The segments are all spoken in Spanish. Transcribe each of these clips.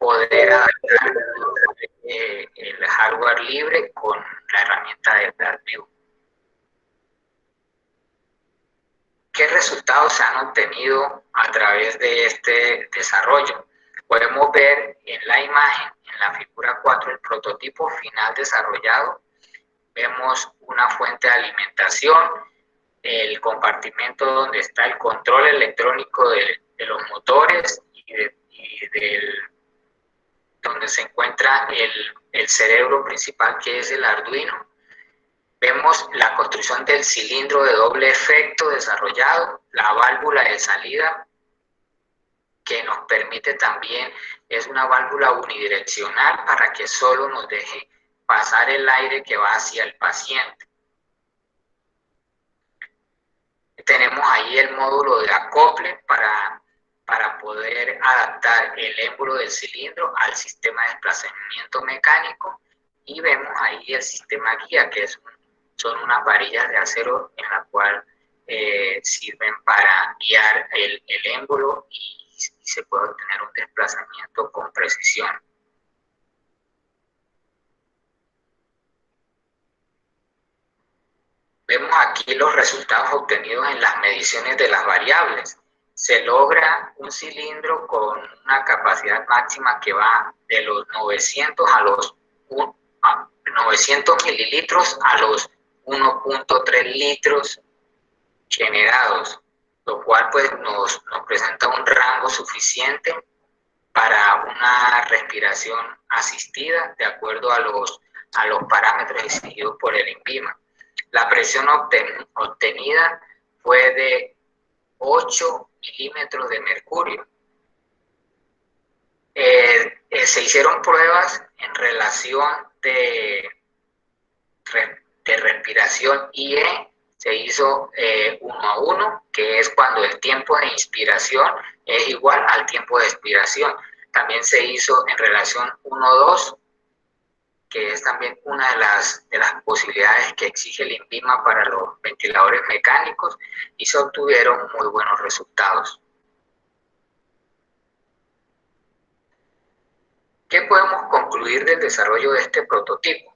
poder adaptar el hardware libre con la herramienta de DATView. ¿Qué resultados se han obtenido a través de este desarrollo? Podemos ver en la imagen, en la figura 4, el prototipo final desarrollado. Vemos una fuente de alimentación, el compartimento donde está el control electrónico de los motores donde se encuentra el cerebro principal, que es el Arduino. Vemos la construcción del cilindro de doble efecto desarrollado, la válvula de salida que nos permite también, es una válvula unidireccional para que solo nos deje pasar el aire que va hacia el paciente. Tenemos ahí el módulo de acople para poder adaptar el émbolo del cilindro al sistema de desplazamiento mecánico, y vemos ahí el sistema guía, que son unas varillas de acero en la cual sirven para guiar el émbolo y se puede obtener un desplazamiento con precisión. Vemos aquí los resultados obtenidos en las mediciones de las variables. Se logra un cilindro con una capacidad máxima que va de los 900 mililitros a los 1.3 litros generados, lo cual pues nos presenta un rango suficiente para una respiración asistida de acuerdo a los parámetros exigidos por el INVIMA. La presión obtenida fue de 8 milímetros de mercurio. Se hicieron pruebas en relación de respiración IE, se hizo 1:1, que es cuando el tiempo de inspiración es igual al tiempo de expiración. También se hizo en relación 1:2, que es también una de las posibilidades que exige el INVIMA para los ventiladores mecánicos, y se obtuvieron muy buenos resultados. ¿Qué podemos concluir del desarrollo de este prototipo?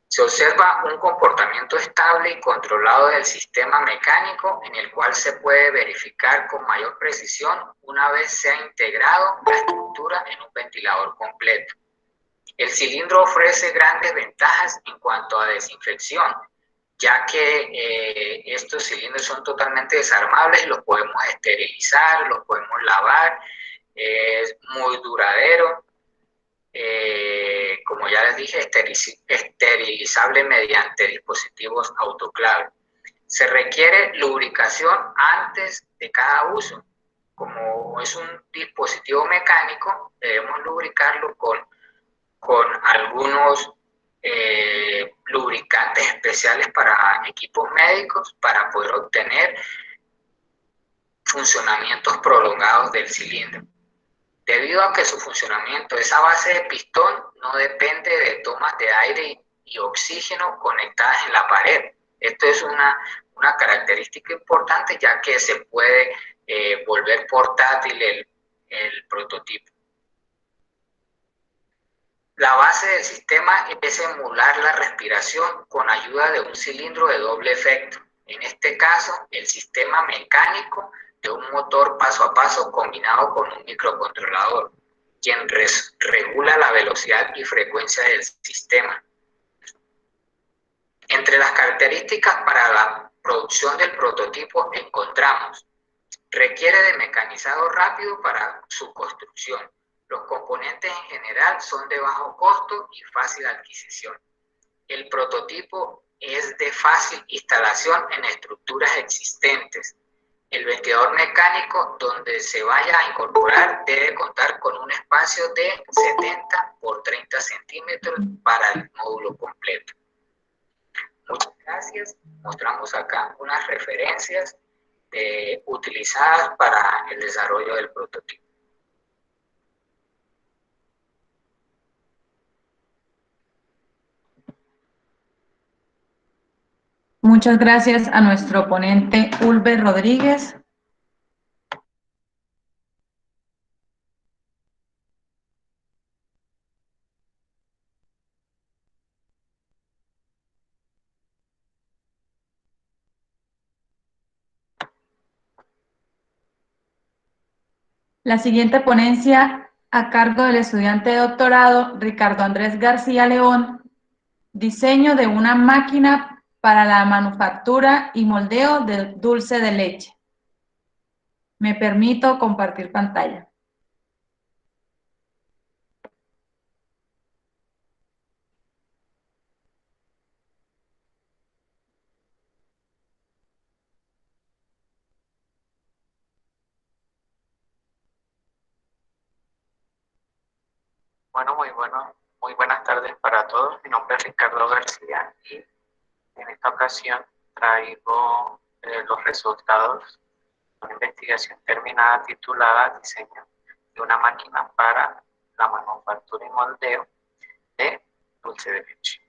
Se observa un comportamiento estable y controlado del sistema mecánico, en el cual se puede verificar con mayor precisión una vez se ha integrado la estructura en un ventilador completo. El cilindro ofrece grandes ventajas en cuanto a desinfección, ya que estos cilindros son totalmente desarmables, los podemos esterilizar, los podemos lavar, es muy duradero. Como ya les dije, esterilizable mediante dispositivos autoclave. Se requiere lubricación antes de cada uso. Como es un dispositivo mecánico, debemos lubricarlo con algunos lubricantes especiales para equipos médicos, para poder obtener funcionamientos prolongados del cilindro. Debido a que su funcionamiento es a base de pistón, no depende de tomas de aire y oxígeno conectadas en la pared. Esto es una característica importante, ya que se puede volver portátil el prototipo. La base del sistema es emular la respiración con ayuda de un cilindro de doble efecto. En este caso, el sistema mecánico de un motor paso a paso combinado con un microcontrolador, quien regula la velocidad y frecuencia del sistema. Entre las características para la producción del prototipo encontramos: requiere de mecanizado rápido para su construcción. Los componentes en general son de bajo costo y fácil adquisición. El prototipo es de fácil instalación en estructuras existentes. El ventilador mecánico donde se vaya a incorporar debe contar con un espacio de 70 por 30 centímetros para el módulo completo. Muchas gracias. Mostramos acá unas referencias utilizadas para el desarrollo del prototipo. Muchas gracias a nuestro ponente Ulber Rodríguez. La siguiente ponencia a cargo del estudiante de doctorado Ricardo Andrés García León, diseño de una máquina para la manufactura y moldeo de dulce de leche. Me permito compartir pantalla. Bueno, muy buenas tardes para todos. Mi nombre es Ricardo García y en esta ocasión traigo los resultados de una investigación terminada titulada Diseño de una máquina para la manufactura y moldeo de dulce de leche.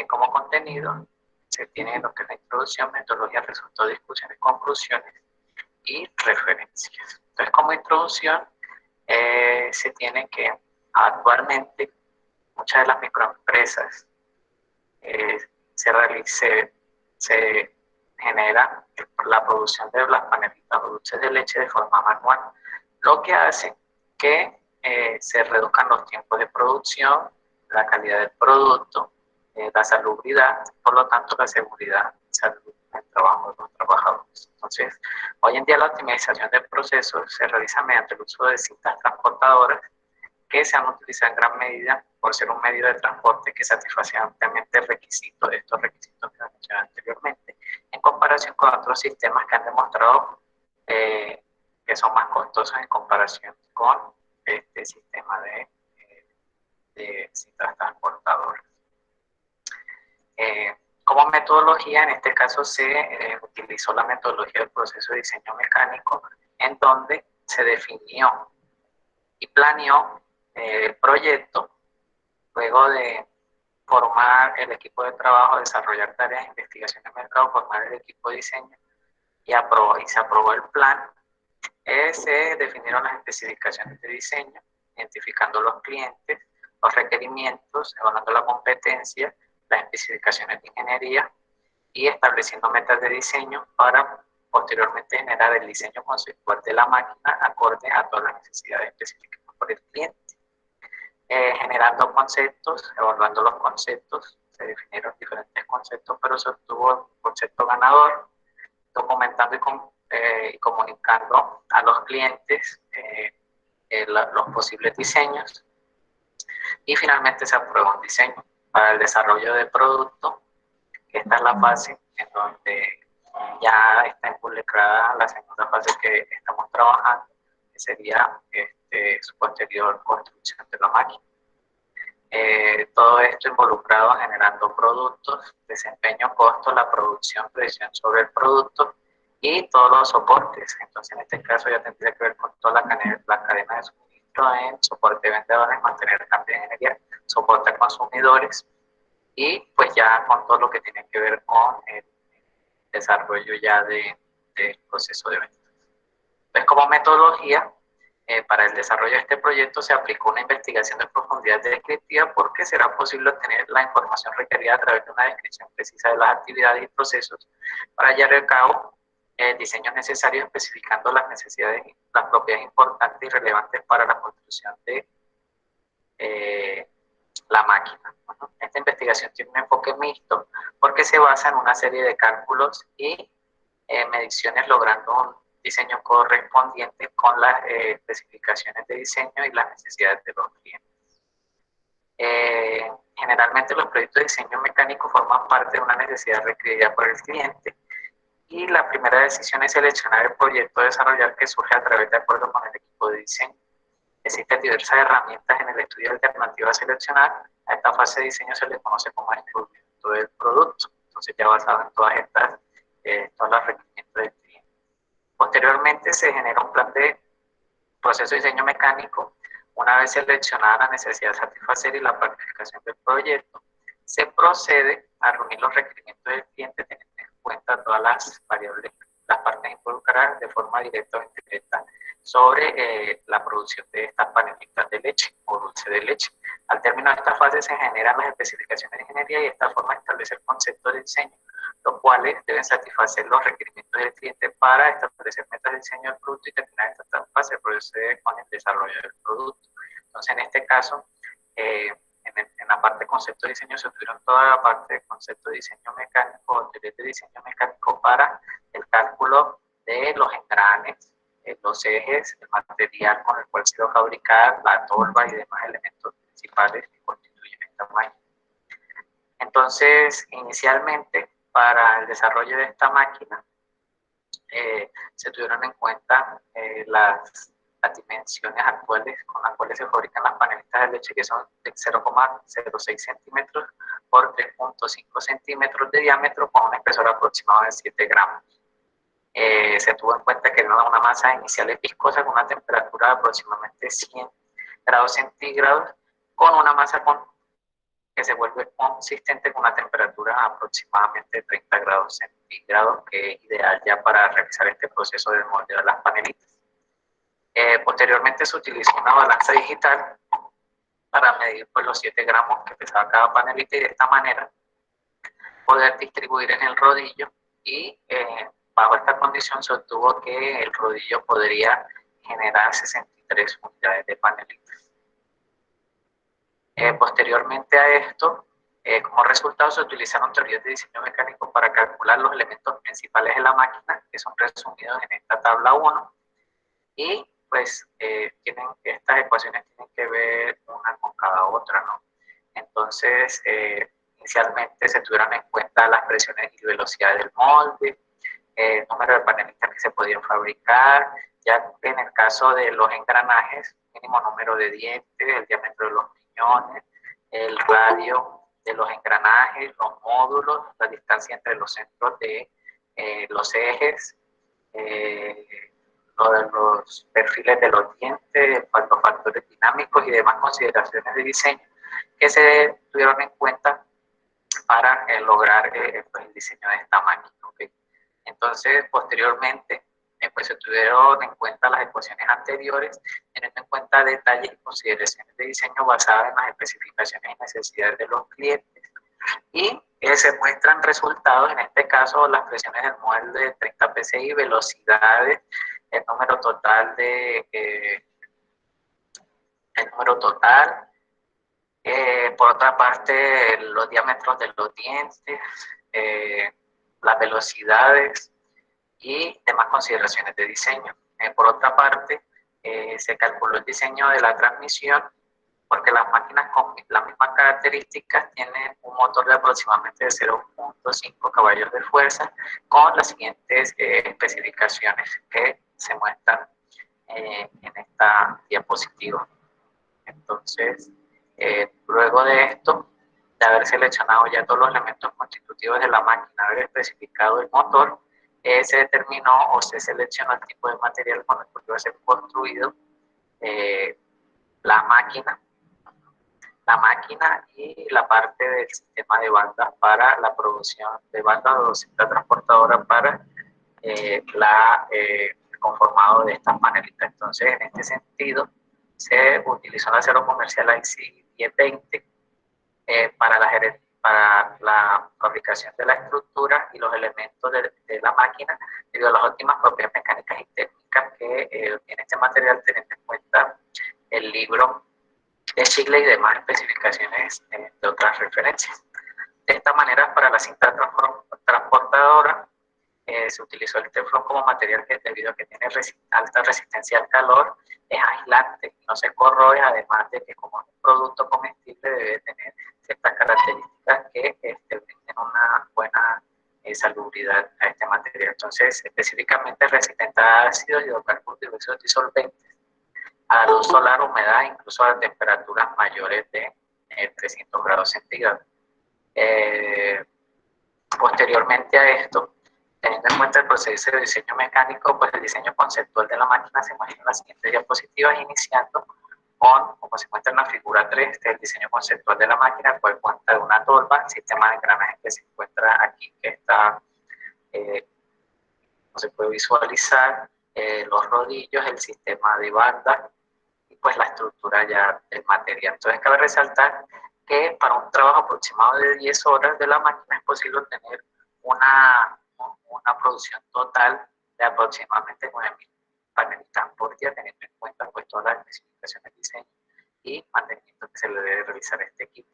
Como contenido se tiene lo que es la introducción, metodología, resultados, discusiones, conclusiones y referencias. Entonces, como introducción, se tiene que actualmente muchas de las microempresas se genera la producción de las panelitas o dulces de leche de forma manual, lo que hace que se reduzcan los tiempos de producción, la calidad del producto, la salubridad, por lo tanto la seguridad y salud en el trabajo de los trabajadores. Entonces, hoy en día la optimización del proceso se realiza mediante el uso de cintas transportadoras que se han utilizado en gran medida por ser un medio de transporte que satisface ampliamente el requisito de estos requisitos que mencioné anteriormente, en comparación con otros sistemas que han demostrado que son más costosos en comparación con este sistema de cintas transportadoras. Como metodología, en este caso se utilizó la metodología del proceso de diseño mecánico, en donde se definió y planeó el proyecto, luego de formar el equipo de trabajo, desarrollar tareas de investigación de mercado, formar el equipo de diseño y se aprobó el plan. Se definieron las especificaciones de diseño, identificando los clientes, los requerimientos, evaluando la competencia, las especificaciones de ingeniería y estableciendo metas de diseño para posteriormente generar el diseño conceptual de la máquina acorde a todas las necesidades específicas por el cliente. Generando conceptos, evaluando los conceptos, se definieron diferentes conceptos, pero se obtuvo un concepto ganador, documentando y comunicando a los clientes los posibles diseños, y finalmente se aprueba un diseño para el desarrollo de producto, que esta es la fase en donde ya está involucrada la segunda fase que estamos trabajando, que sería su posterior construcción de la máquina. Todo esto involucrado generando productos, desempeño, costo, la producción, presión sobre el producto y todos los soportes. Entonces, en este caso ya tendría que ver con toda la cadena de suministro en soporte de vendedores, mantener también energía, soporte a consumidores y pues ya con todo lo que tiene que ver con el desarrollo ya del proceso de ventas. Pues como metodología, para el desarrollo de este proyecto se aplicó una investigación de profundidad descriptiva porque será posible obtener la información requerida a través de una descripción precisa de las actividades y procesos para llevar a cabo diseños necesarios especificando las necesidades, las propiedades importantes y relevantes para la construcción de la máquina. Bueno, esta investigación tiene un enfoque mixto porque se basa en una serie de cálculos y mediciones, logrando un diseño correspondiente con las especificaciones de diseño y las necesidades de los clientes. Generalmente los proyectos de diseño mecánico forman parte de una necesidad requerida por el cliente y la primera decisión es seleccionar el proyecto a desarrollar, que surge a través de acuerdo con el equipo de diseño. Existen diversas herramientas en el estudio de alternativas a seleccionar. A esta fase de diseño se le conoce como descubrimiento del producto. Entonces, ya basado en todas todos los requerimientos del cliente. Posteriormente se genera un plan de proceso de diseño mecánico. Una vez seleccionada la necesidad de satisfacer y la planificación del proyecto, se procede a reunir los requerimientos del cliente teniendo en cuenta todas las variables, las partes involucradas de forma directa o indirecta sobre la producción de estas panelitas de leche o dulce de leche. Al término de esta fase se generan las especificaciones de ingeniería y esta forma de establecer conceptos de diseño, los cuales deben satisfacer los requerimientos del cliente para establecer metas de diseño del producto y terminar esta fase procede con el desarrollo del producto. Entonces, en este caso, en la parte de concepto de diseño se tuvieron toda la parte de concepto de diseño mecánico, de diseño mecánico para el cálculo de los engranes, los ejes, el material con el cual se va a fabricar, la tolva y demás elementos principales que constituyen esta máquina. Entonces, inicialmente, para el desarrollo de esta máquina, se tuvieron en cuenta las dimensiones actuales con las cuales se fabrican las panelitas de leche, que son de 0,06 centímetros por 3,5 centímetros de diámetro con un espesor aproximado de 7 gramos. Se tuvo en cuenta que era una masa inicial viscosa con una temperatura de aproximadamente 100 grados centígrados, con una masa que se vuelve consistente con una temperatura aproximadamente de 30 grados centígrados, que es ideal ya para realizar este proceso de moldeo de las panelitas. Posteriormente se utilizó una balanza digital para medir pues, los 7 gramos que pesaba cada panelita y de esta manera poder distribuir en el rodillo y bajo esta condición se obtuvo que el rodillo podría generar 63 unidades de panelitas. Posteriormente a esto, como resultado se utilizaron teorías de diseño mecánico para calcular los elementos principales de la máquina, que son resumidos en esta tabla 1, y pues estas ecuaciones tienen que ver una con cada otra, ¿no? Entonces, inicialmente se tuvieron en cuenta las presiones y velocidades del molde, el número de panelistas que se podían fabricar, ya en el caso de los engranajes, mínimo número de dientes, el diámetro de los piñones, el radio de los engranajes, los módulos, la distancia entre los centros de los ejes, los perfiles de los dientes, los factores dinámicos y demás consideraciones de diseño que se tuvieron en cuenta para lograr el diseño de esta máquina. ¿Okay? Entonces, posteriormente, pues se tuvieron en cuenta las ecuaciones anteriores, teniendo en cuenta detalles y consideraciones de diseño basadas en las especificaciones y necesidades de los clientes. Y se muestran resultados, en este caso, las presiones del molde de 30 psi, velocidades, el número total por otra parte, los diámetros de los dientes, las velocidades y demás consideraciones de diseño. Por otra parte, se calculó el diseño de la transmisión, porque las máquinas con las mismas características tienen un motor de aproximadamente 0,5 caballos de fuerza, con las siguientes especificaciones que se muestran en esta diapositiva. Entonces, luego de esto, de haber seleccionado ya todos los elementos constitutivos de la máquina, haber especificado el motor, se determinó o se seleccionó el tipo de material con el que iba a ser construido la máquina y la parte del sistema de bandas para la producción de bandas o cinta transportadora para el conformado de estas panelitas. Entonces, en este sentido, se utilizó el acero comercial IC 1020 para la fabricación de la estructura y los elementos de la máquina, debido a las óptimas propiedades mecánicas y técnicas que tiene este material, teniendo en cuenta el libro de Shigley y demás especificaciones de otras referencias. De esta manera, para la cinta transportadora, se utilizó el teflón como material que, debido a que tiene alta resistencia al calor, es aislante, no se corroe, además de que como es un producto comestible debe tener ciertas características que brinden una buena salubridad a este material. Entonces, específicamente resistente a ácidos, hidrocarburos, diversos disolventes, a luz solar, humedad, incluso a temperaturas mayores de 300 grados centígrados. Posteriormente a esto, teniendo en cuenta el proceso de diseño mecánico, pues el diseño conceptual de la máquina se muestra en las siguientes diapositivas, iniciando con, como se muestra en la figura 3, el diseño conceptual de la máquina, el cual cuenta de una tolva, el sistema de engranaje que se encuentra aquí, que está, no se puede visualizar, los rodillos, el sistema de banda, pues la estructura ya del material. Entonces cabe resaltar que para un trabajo aproximado de 10 horas de la máquina es posible obtener una producción total de aproximadamente 9.000 panelistas por día, teniendo en cuenta pues todas las especificaciones de diseño y mantenimiento que se le debe realizar a este equipo.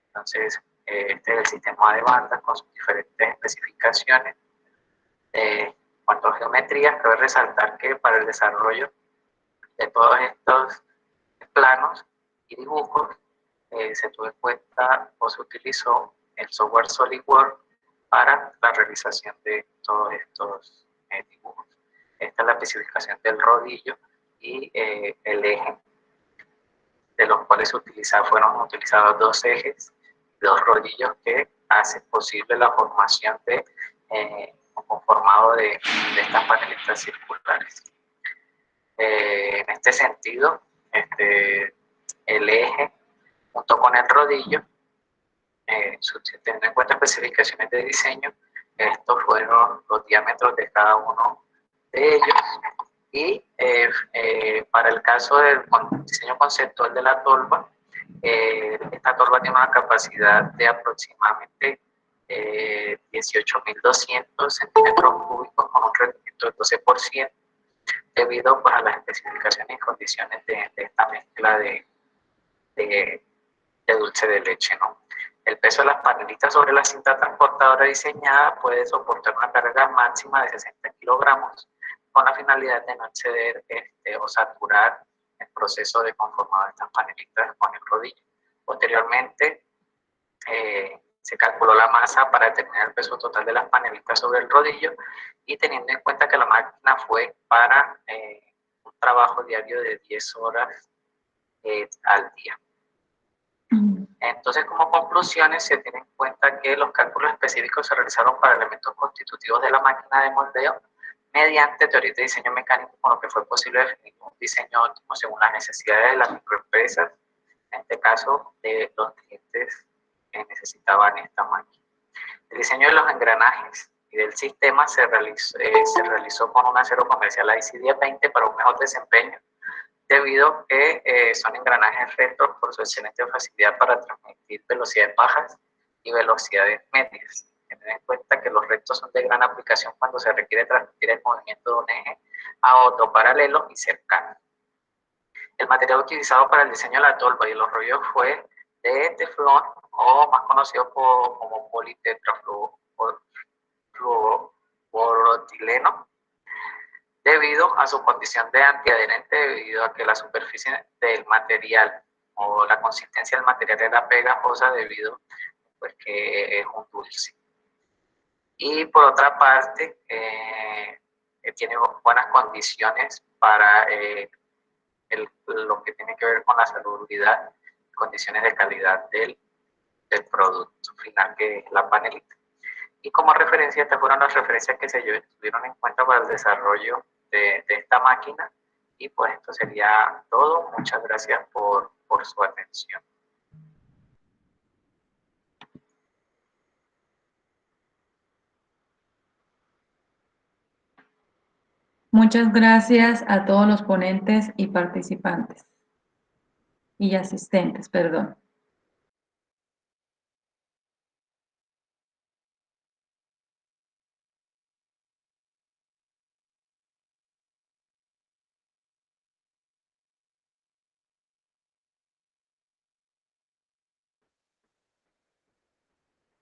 Entonces, este es el sistema de bandas con sus diferentes especificaciones. Cuanto a geometría, cabe resaltar que para el desarrollo de todos estos planos y dibujos se tuvo en cuenta o se utilizó el software SolidWorks para la realización de todos estos dibujos. Esta es la especificación del rodillo y el eje, de los cuales fueron utilizados 2 ejes, 2 rodillos que hacen posible la formación de conformado de estas panelistas circulares. En este sentido, el eje junto con el rodillo, teniendo en cuenta especificaciones de diseño, estos fueron los diámetros de cada uno de ellos. Y para el caso del diseño conceptual de la tolva, esta tolva tiene una capacidad de aproximadamente 18.200 centímetros cúbicos con un rendimiento del 12%, debido pues, a las especificaciones y condiciones de esta mezcla de dulce de leche, ¿no? El peso de las panelistas sobre la cinta transportadora diseñada puede soportar una carga máxima de 60 kilogramos con la finalidad de no exceder o saturar el proceso de conformado de estas panelistas con el rodillo. Posteriormente, se calculó la masa para determinar el peso total de las panelistas sobre el rodillo y teniendo en cuenta que la máquina fue para un trabajo diario de 10 horas al día. Entonces, como conclusiones, se tiene en cuenta que los cálculos específicos se realizaron para elementos constitutivos de la máquina de moldeo mediante teoría de diseño mecánico, con lo que fue posible definir un diseño óptimo según las necesidades de las microempresas, en este caso de los clientes que necesitaban esta máquina. El diseño de los engranajes y del sistema se realizó con un acero comercial IC1020 para un mejor desempeño, debido a que son engranajes rectos por su excelente facilidad para transmitir velocidades bajas y velocidades medias. Tener en cuenta que los rectos son de gran aplicación cuando se requiere transmitir el movimiento de un eje a otro paralelo y cercano. El material utilizado para el diseño de la tolva y los rollos fue de teflón, o más conocido como politetrafluorotileno, debido a su condición de antiadherente, debido a que la superficie del material o la consistencia del material era pegajosa debido pues, que es un dulce. Y por otra parte, tiene buenas condiciones para lo que tiene que ver con la salubridad, condiciones de calidad del producto final, que es la panelita. Y como referencia, estas fueron las referencias que se tuvieron en cuenta para el desarrollo de esta máquina. Y pues esto sería todo. Muchas gracias por su atención. Muchas gracias a todos los ponentes y participantes y asistentes, perdón.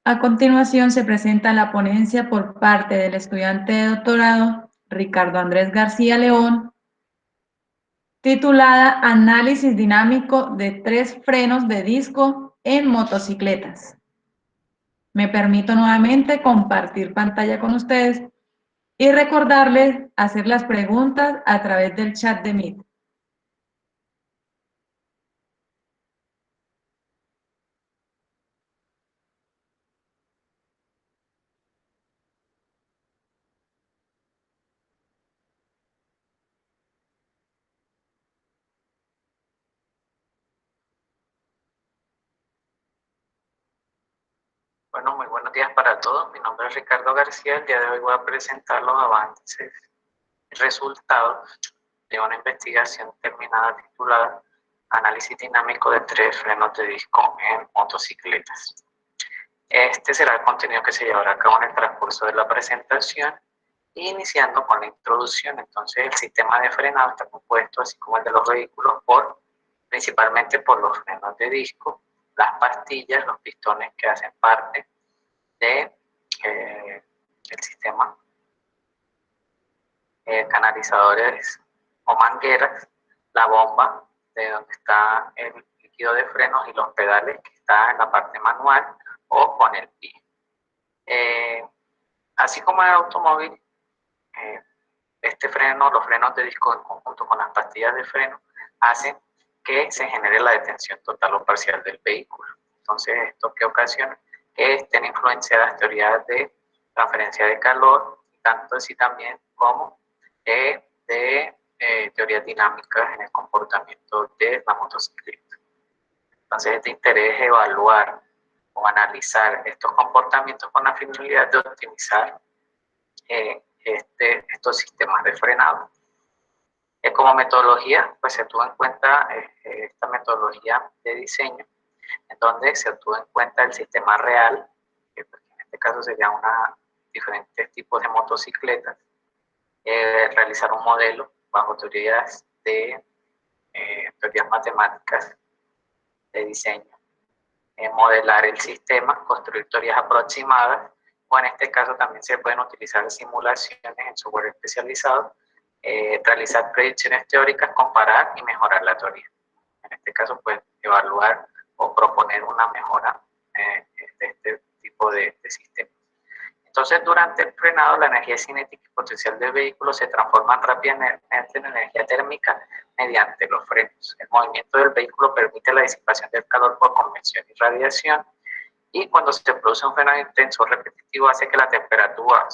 A continuación se presenta la ponencia por parte del estudiante de doctorado Ricardo Andrés García León, titulada Análisis dinámico de 3 frenos de disco en motocicletas. Me permito nuevamente compartir pantalla con ustedes y recordarles hacer las preguntas a través del chat de Meet. Bueno, muy buenos días para todos. Mi nombre es Ricardo García. El día de hoy voy a presentar los avances y resultados de una investigación terminada titulada Análisis dinámico de 3 frenos de disco en motocicletas. Este será el contenido que se llevará a cabo en el transcurso de la presentación, iniciando con la introducción. Entonces, el sistema de frenado está compuesto, así como el de los vehículos, principalmente por los frenos de disco, las pastillas, los pistones que hacen parte del sistema, canalizadores o mangueras, la bomba de donde está el líquido de frenos y los pedales que está en la parte manual o con el pie. Así como en el automóvil, los frenos de disco en conjunto con las pastillas de freno hacen que se genere la detención total o parcial del vehículo. Entonces, ¿esto qué ocasiona? Que estén influenciadas teorías de transferencia de calor, tanto así también como de teorías dinámicas en el comportamiento de la motocicleta. Entonces, de interés evaluar o analizar estos comportamientos con la finalidad de optimizar estos sistemas de frenado. Como metodología, pues se tuvo en cuenta esta metodología de diseño, en donde se tuvo en cuenta el sistema real, que pues, en este caso serían diferentes tipos de motocicletas, realizar un modelo bajo teorías matemáticas de diseño, modelar el sistema, construir teorías aproximadas, o en este caso también se pueden utilizar simulaciones en software especializado, realizar predicciones teóricas, comparar y mejorar la teoría. En este caso, pues, evaluar o proponer una mejora de este tipo de sistemas. Entonces, durante el frenado, la energía cinética y potencial del vehículo se transforman rápidamente en energía térmica mediante los frenos. El movimiento del vehículo permite la disipación del calor por convección y radiación, y cuando se produce un frenado intenso o repetitivo hace que la temperatura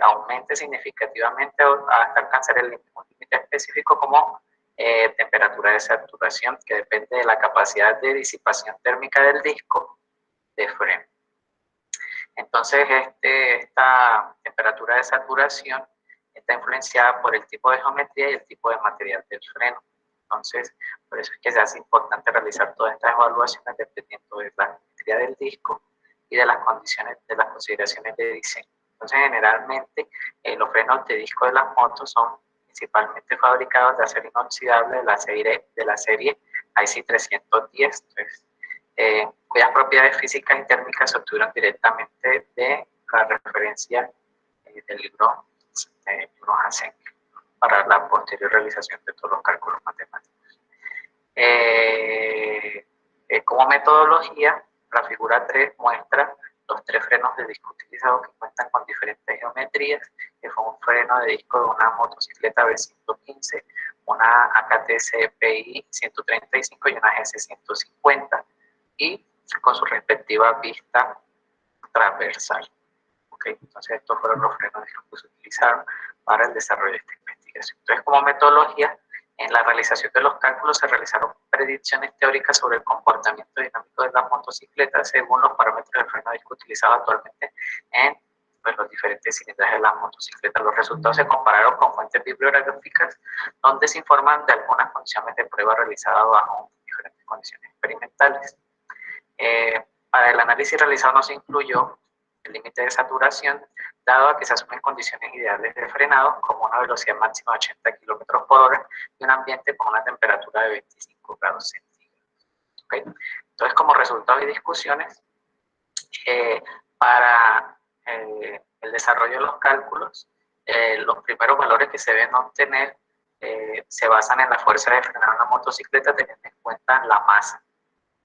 aumente significativamente hasta alcanzar un límite específico como temperatura de saturación, que depende de la capacidad de disipación térmica del disco de freno. Entonces, esta temperatura de saturación está influenciada por el tipo de geometría y el tipo de material del freno. Entonces, por eso es que se hace importante realizar todas estas evaluaciones dependiendo de la geometría del disco y de las condiciones, de las consideraciones de diseño. Entonces, generalmente, los frenos de disco de las motos son principalmente fabricados de acero inoxidable de la serie IC 310, cuyas propiedades físicas y térmicas se obtuvieron directamente de la referencia del libro Hansen para la posterior realización de todos los cálculos matemáticos. Como metodología, la figura 3 muestra los 3 frenos de disco utilizados que cuentan con diferentes geometrías, que fue un freno de disco de una motocicleta B115, una AKTC PI 135 y una GS 150, y con su respectiva pista transversal. ¿Okay? Entonces, estos fueron los frenos de disco que se utilizaron para el desarrollo de esta investigación. Entonces, como metodología, en la realización de los cálculos se realizaron predicciones teóricas sobre el comportamiento dinámico de las motocicletas según los parámetros del freno de disco utilizado actualmente en los diferentes cilindrajes de las motocicletas. Los resultados se compararon con fuentes bibliográficas donde se informan de algunas condiciones de prueba realizadas bajo diferentes condiciones experimentales. Para el análisis realizado no se incluyó el límite de saturación, dado a que se asumen condiciones ideales de frenado, como una velocidad máxima de 80 km por hora y un ambiente con una temperatura de 25 grados centígrados. ¿Okay? Entonces, como resultado de discusiones, para el desarrollo de los cálculos, los primeros valores que se deben obtener se basan en la fuerza de frenar una motocicleta teniendo en cuenta la masa.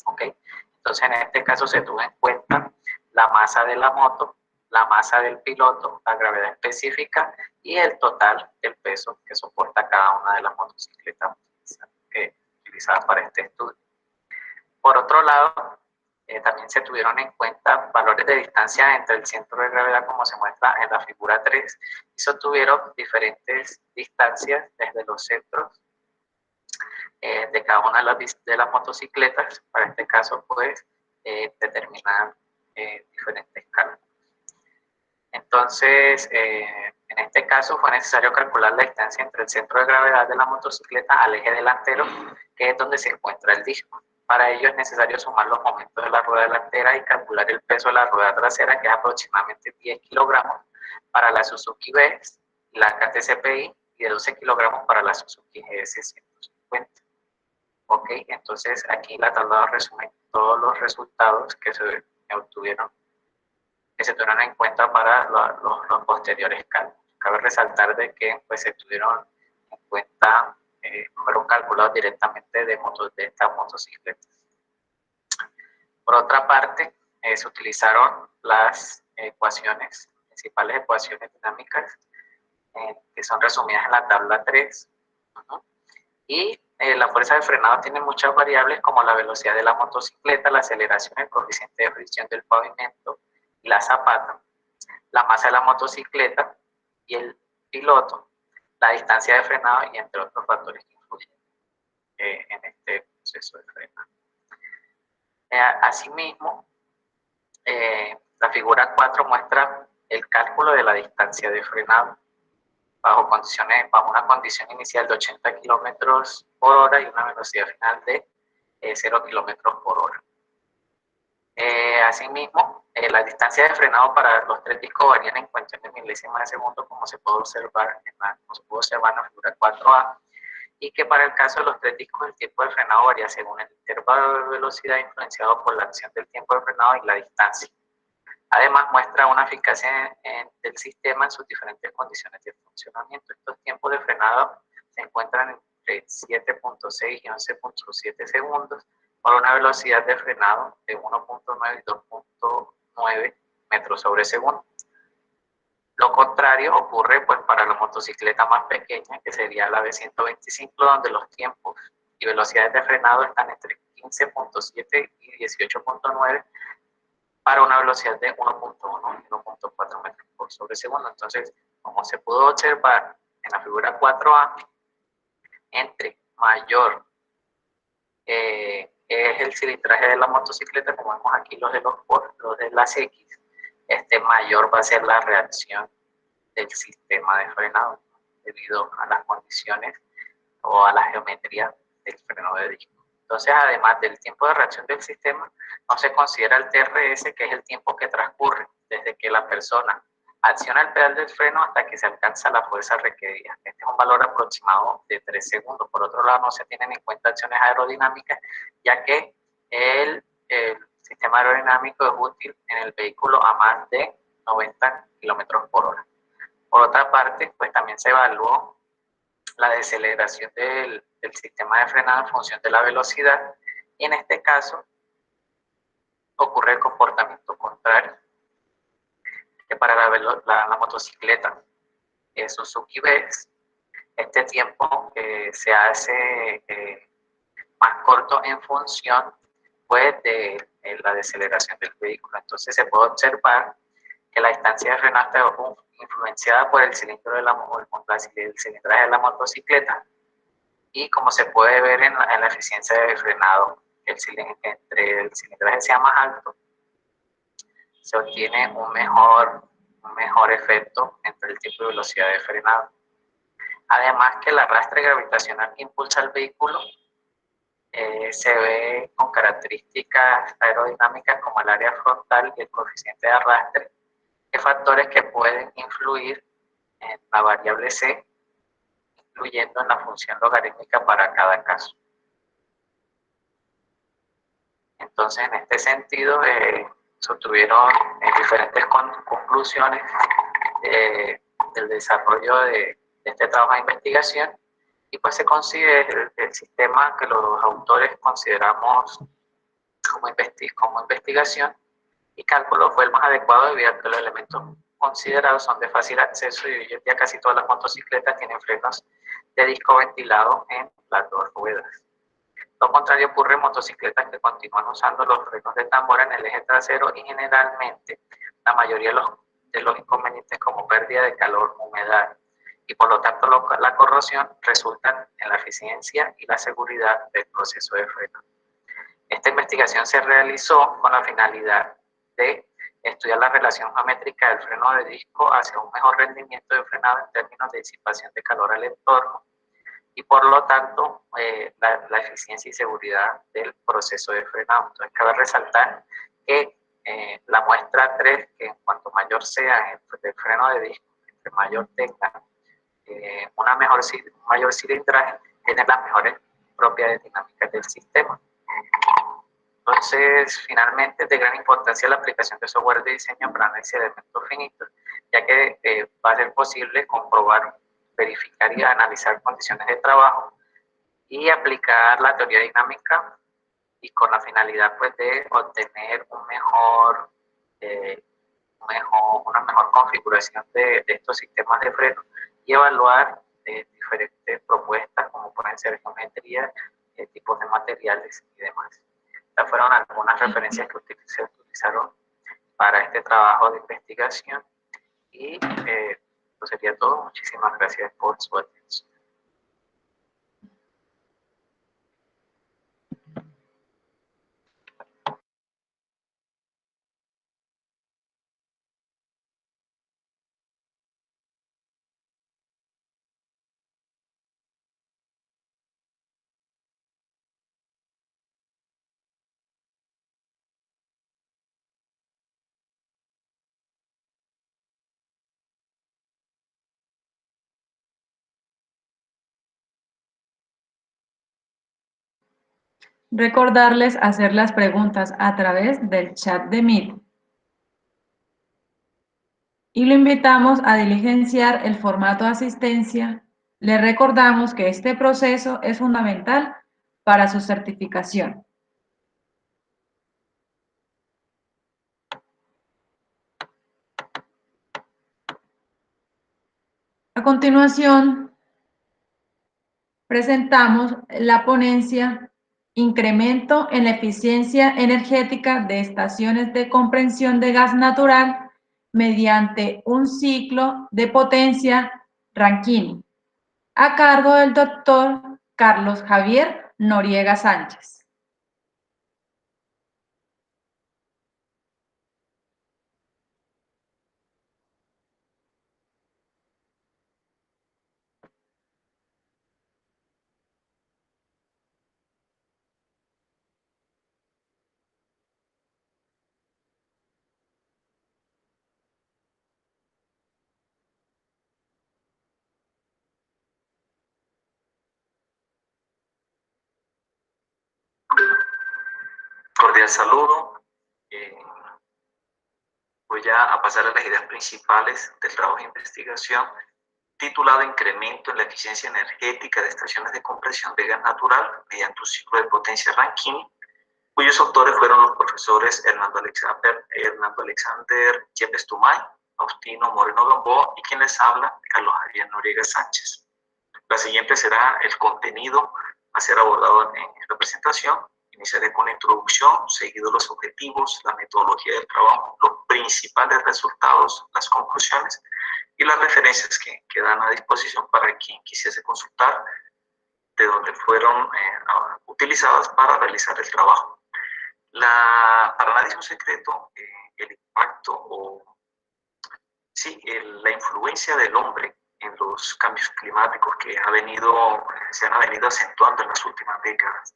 ¿Okay? Entonces, en este caso se tuvo en cuenta la masa de la moto, la masa del piloto, la gravedad específica y el total del peso que soporta cada una de las motocicletas utilizadas para este estudio. Por otro lado, también se tuvieron en cuenta valores de distancia entre el centro de gravedad, como se muestra en la figura 3, y se obtuvieron diferentes distancias desde los centros de cada una de las motocicletas. Para este caso, pues, determinar diferentes cálculos. Entonces, en este caso fue necesario calcular la distancia entre el centro de gravedad de la motocicleta al eje delantero, que es donde se encuentra el disco. Para ello es necesario sumar los momentos de la rueda delantera y calcular el peso de la rueda trasera, que es aproximadamente 10 kilogramos para la Suzuki BES y la KTCPI, y de 12 kilogramos para la Suzuki GS150. Ok, entonces aquí la tabla resume todos los resultados que se obtuvieron, que se tuvieron en cuenta para los posteriores cálculos. Cabe resaltar de que pues, se tuvieron en cuenta, fueron calculados directamente de estas motocicletas. Por otra parte, se utilizaron las principales ecuaciones dinámicas, que son resumidas en la tabla 3. Y la fuerza de frenado tiene muchas variables como la velocidad de la motocicleta, la aceleración, el coeficiente de fricción del pavimento y la zapata, la masa de la motocicleta y el piloto, la distancia de frenado y entre otros factores que influyen en este proceso de frenado. Asimismo, la figura 4 muestra el cálculo de la distancia de frenado bajo una condición inicial de 80 kilómetros por hora y una velocidad final de 0 kilómetros por hora. Asimismo, la distancia de frenado para los tres discos varían en cuestiones de milésimas de segundo, como se puede observar en la figura 4A, y que para el caso de los tres discos el tiempo de frenado varía según el intervalo de velocidad influenciado por la acción del tiempo de frenado y la distancia. Además, muestra una eficacia del sistema en sus diferentes condiciones de funcionamiento. Estos tiempos de frenado se encuentran entre 7.6 y 11.7 segundos por una velocidad de frenado de 1.9 y 2.9 metros sobre segundo. Lo contrario ocurre pues, para la motocicleta más pequeña, que sería la B125, donde los tiempos y velocidades de frenado están entre 15.7 y 18.9 para una velocidad de 1.1 y 1.4 metros por sobre segundo. Entonces, como se pudo observar en la figura 4A, entre mayor es el cilindraje de la motocicleta, como vemos aquí los de las X, mayor va a ser la reacción del sistema de frenado debido a las condiciones o a la geometría del freno de disco. Entonces, además del tiempo de reacción del sistema, no se considera el TRS, que es el tiempo que transcurre desde que la persona acciona el pedal del freno hasta que se alcanza la fuerza requerida. Este es un valor aproximado de 3 segundos. Por otro lado, no se tienen en cuenta acciones aerodinámicas, ya que el sistema aerodinámico es útil en el vehículo a más de 90 kilómetros por hora. Por otra parte, pues también se evaluó la deceleración del sistema de frenado en función de la velocidad, y en este caso ocurre el comportamiento contrario, que para la motocicleta Suzuki BES, este tiempo se hace más corto en función pues, de la deceleración del vehículo. Entonces se puede observar que la distancia de frenado está influenciada por el cilindro el cilindraje de la motocicleta, y como se puede ver en la eficiencia de frenado, entre el cilindraje sea más alto, se obtiene un mejor efecto entre el tiempo y velocidad de frenado. Además que el arrastre gravitacional que impulsa el vehículo se ve con características aerodinámicas como el área frontal y el coeficiente de arrastre, factores que pueden influir en la variable C, incluyendo en la función logarítmica para cada caso. Entonces, en este sentido, se obtuvieron diferentes conclusiones del desarrollo de este trabajo de investigación, y pues se considera el sistema que los autores consideramos como investigación y cálculo fue el más adecuado debido a que los elementos considerados son de fácil acceso, y hoy en día casi todas las motocicletas tienen frenos de disco ventilado en las dos ruedas. Lo contrario ocurre en motocicletas que continúan usando los frenos de tambor en el eje trasero, y generalmente la mayoría de los inconvenientes como pérdida de calor, humedad y por lo tanto la corrosión resultan en la eficiencia y la seguridad del proceso de freno. Esta investigación se realizó con la finalidad de estudiar la relación geométrica del freno de disco hacia un mejor rendimiento de frenado en términos de disipación de calor al entorno y por lo tanto la eficiencia y seguridad del proceso de frenado. Entonces cabe resaltar que la muestra 3, que en cuanto mayor sea el freno de disco, entre mayor tenga un mayor cilindraje, tiene las mejores propiedades dinámicas del sistema. Entonces, finalmente, es de gran importancia la aplicación de software de diseño para análisis de elementos finitos, ya que va a ser posible comprobar, verificar y analizar condiciones de trabajo y aplicar la teoría dinámica y con la finalidad pues, de obtener una mejor configuración de estos sistemas de freno y evaluar diferentes propuestas como pueden ser geometrías, tipos de materiales y demás. Estas fueron algunas referencias que se utilizaron para este trabajo de investigación y eso sería todo. Muchísimas gracias por su atención. Recordarles hacer las preguntas a través del chat de Meet. Y lo invitamos a diligenciar el formato de asistencia. Le recordamos que este proceso es fundamental para su certificación. A continuación, presentamos la ponencia Incremento en la eficiencia energética de estaciones de compresión de gas natural mediante un ciclo de potencia Rankine, a cargo del doctor Carlos Javier Noriega Sánchez. Cordial saludo. Voy a pasar a las ideas principales del trabajo de investigación titulado Incremento en la eficiencia energética de estaciones de compresión de gas natural mediante un ciclo de potencia Rankine, cuyos autores fueron los profesores Hernando Alexander Yepes Tumay, Faustino Moreno Gamboa y quien les habla, Carlos Javier Noriega Sánchez. La siguiente será el contenido a ser abordado en esta presentación. Iniciaré con la introducción, seguido los objetivos, la metodología del trabajo, los principales resultados, las conclusiones y las referencias que dan a disposición para quien quisiese consultar de donde fueron utilizadas para realizar el trabajo. Para nadie es un secreto el impacto la influencia del hombre en los cambios climáticos que se han venido acentuando en las últimas décadas.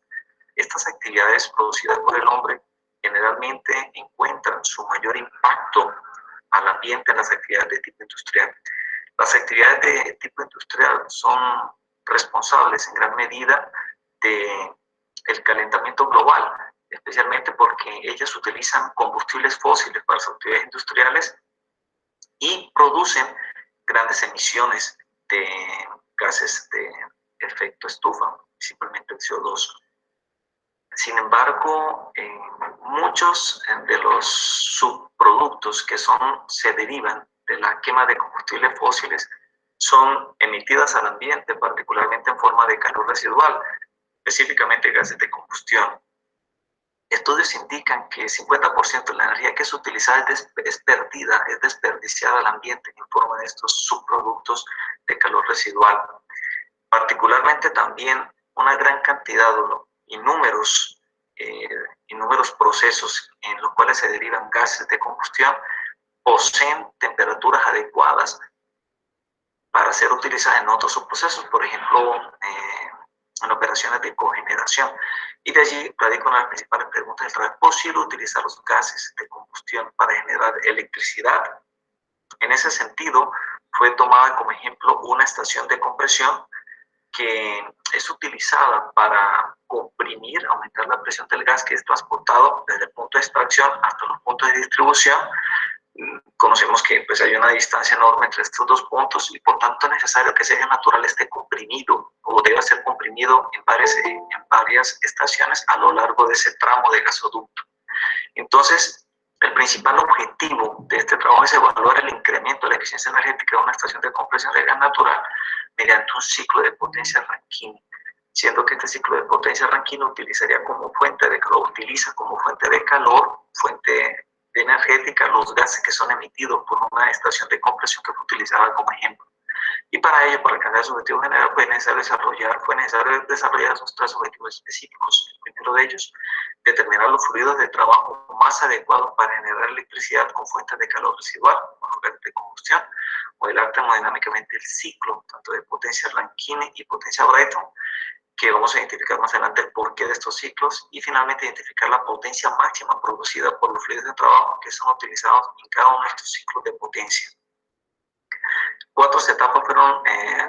Estas actividades producidas por el hombre generalmente encuentran su mayor impacto al ambiente en las actividades de tipo industrial. Las actividades de tipo industrial son responsables en gran medida del calentamiento global, especialmente porque ellas utilizan combustibles fósiles para sus actividades industriales y producen grandes emisiones de gases de efecto estufa, principalmente el CO2. Sin embargo, muchos de los subproductos que se derivan de la quema de combustibles fósiles son emitidas al ambiente, particularmente en forma de calor residual, específicamente gases de combustión. Estudios indican que el 50% de la energía que es utilizada es desperdiciada al ambiente en forma de estos subproductos de calor residual. Particularmente también una gran cantidad inúmeros inúmeros procesos en los cuales se derivan gases de combustión poseen temperaturas adecuadas para ser utilizadas en otros subprocesos, por ejemplo, en operaciones de cogeneración. Y de allí radica una de las principales preguntas del trabajo: ¿es posible utilizar los gases de combustión para generar electricidad? En ese sentido, fue tomada como ejemplo una estación de compresión que es utilizada para comprimir, aumentar la presión del gas que es transportado desde el punto de extracción hasta los puntos de distribución. Conocemos que pues, hay una distancia enorme entre estos dos puntos y por tanto es necesario que ese gas natural esté comprimido o deba ser comprimido en varias estaciones a lo largo de ese tramo de gasoducto. Entonces, el principal objetivo de este trabajo es evaluar el incremento de la eficiencia energética de una estación de compresión de gas natural mediante un ciclo de potencia Rankine, siendo que este ciclo de potencia Rankine utiliza como fuente de calor, fuente energética, los gases que son emitidos por una estación de compresión que fue utilizada como ejemplo. Y para ello, para alcanzar su objetivo general, fue necesario desarrollar esos tres objetivos específicos. El primero de ellos, determinar los fluidos de trabajo más adecuados para generar electricidad con fuentes de calor residual, con los gases de combustión, modelar termodinámicamente el ciclo, tanto de potencia Rankine y potencia Brayton, que vamos a identificar más adelante el porqué de estos ciclos, y finalmente identificar la potencia máxima producida por los fluidos de trabajo que son utilizados en cada uno de estos ciclos de potencia. 4 etapas fueron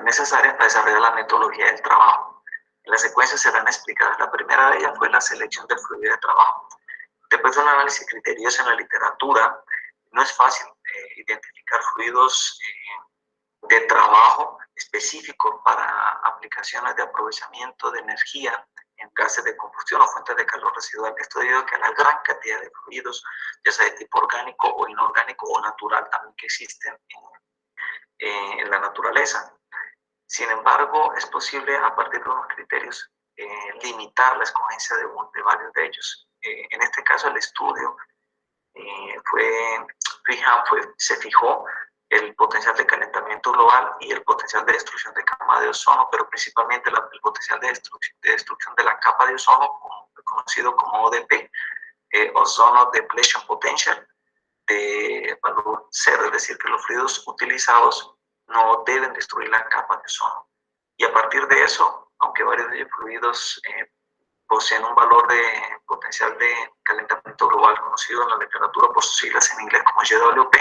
necesarias para desarrollar la metodología del trabajo. En la secuencia serán explicadas. La primera de ellas fue la selección del fluido de trabajo. Después de un análisis criterioso en la literatura, no es fácil identificar fluidos de trabajo específicos para aplicaciones de aprovechamiento de energía en gases de combustión o fuentes de calor residual. Esto debido a que la gran cantidad de fluidos, ya sea de tipo orgánico o inorgánico o natural, también que existen en la naturaleza. Sin embargo, es posible a partir de unos criterios limitar la escogencia de varios de ellos. En este caso, el estudio se fijó el potencial de calentamiento global y el potencial de destrucción de capa de ozono, pero principalmente el potencial de destrucción de la capa de ozono, conocido como ODP, Ozono Depletion Potential, de valor cero, es decir, que los fluidos utilizados no deben destruir la capa de ozono. Y a partir de eso, aunque varios de ellos fluidos poseen un valor de potencial de calentamiento global conocido en la literatura por sus siglas en inglés como GWP,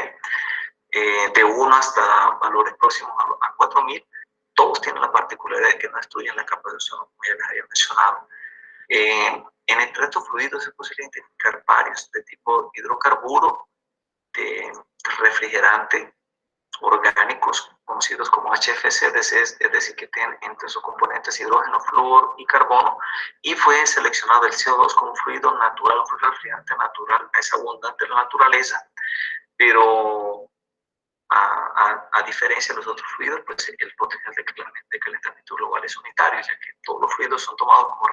de 1 hasta valores próximos a 4000, todos tienen la particularidad de que no destruyen la capa de ozono, como ya les había mencionado. Entre estos fluidos es posible identificar varios de tipo hidrocarburo, de refrigerante, orgánicos conocidos como HFC-DC, es decir, que tienen entre sus componentes hidrógeno, flúor y carbono, y fue seleccionado el CO2 como un fluido natural, un refrigerante natural, es abundante en la naturaleza, pero a diferencia de los otros fluidos, pues el potencial de calentamiento global es unitario, ya que todos los fluidos son tomados con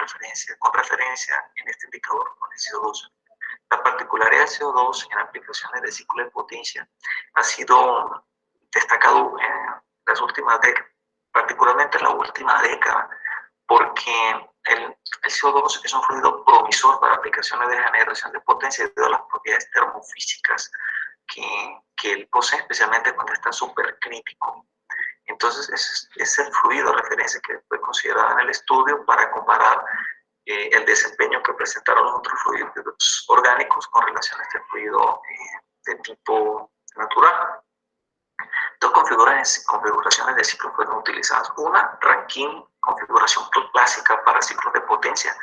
referencia en este indicador con el CO2. La particularidad del CO2 en aplicaciones de ciclo de potencia ha sido destacado en las últimas décadas, particularmente en la última década, porque el CO2 es un fluido promisor para aplicaciones de generación de potencia debido a las propiedades termofísicas que él posee, especialmente cuando está supercrítico. Entonces, es el fluido de referencia que fue considerado en el estudio para comparar el desempeño que presentaron los otros fluidos orgánicos con relación a este fluido de tipo natural. Dos configuraciones de ciclo fueron utilizadas. Una, Rankine, configuración clásica para ciclos de potencia.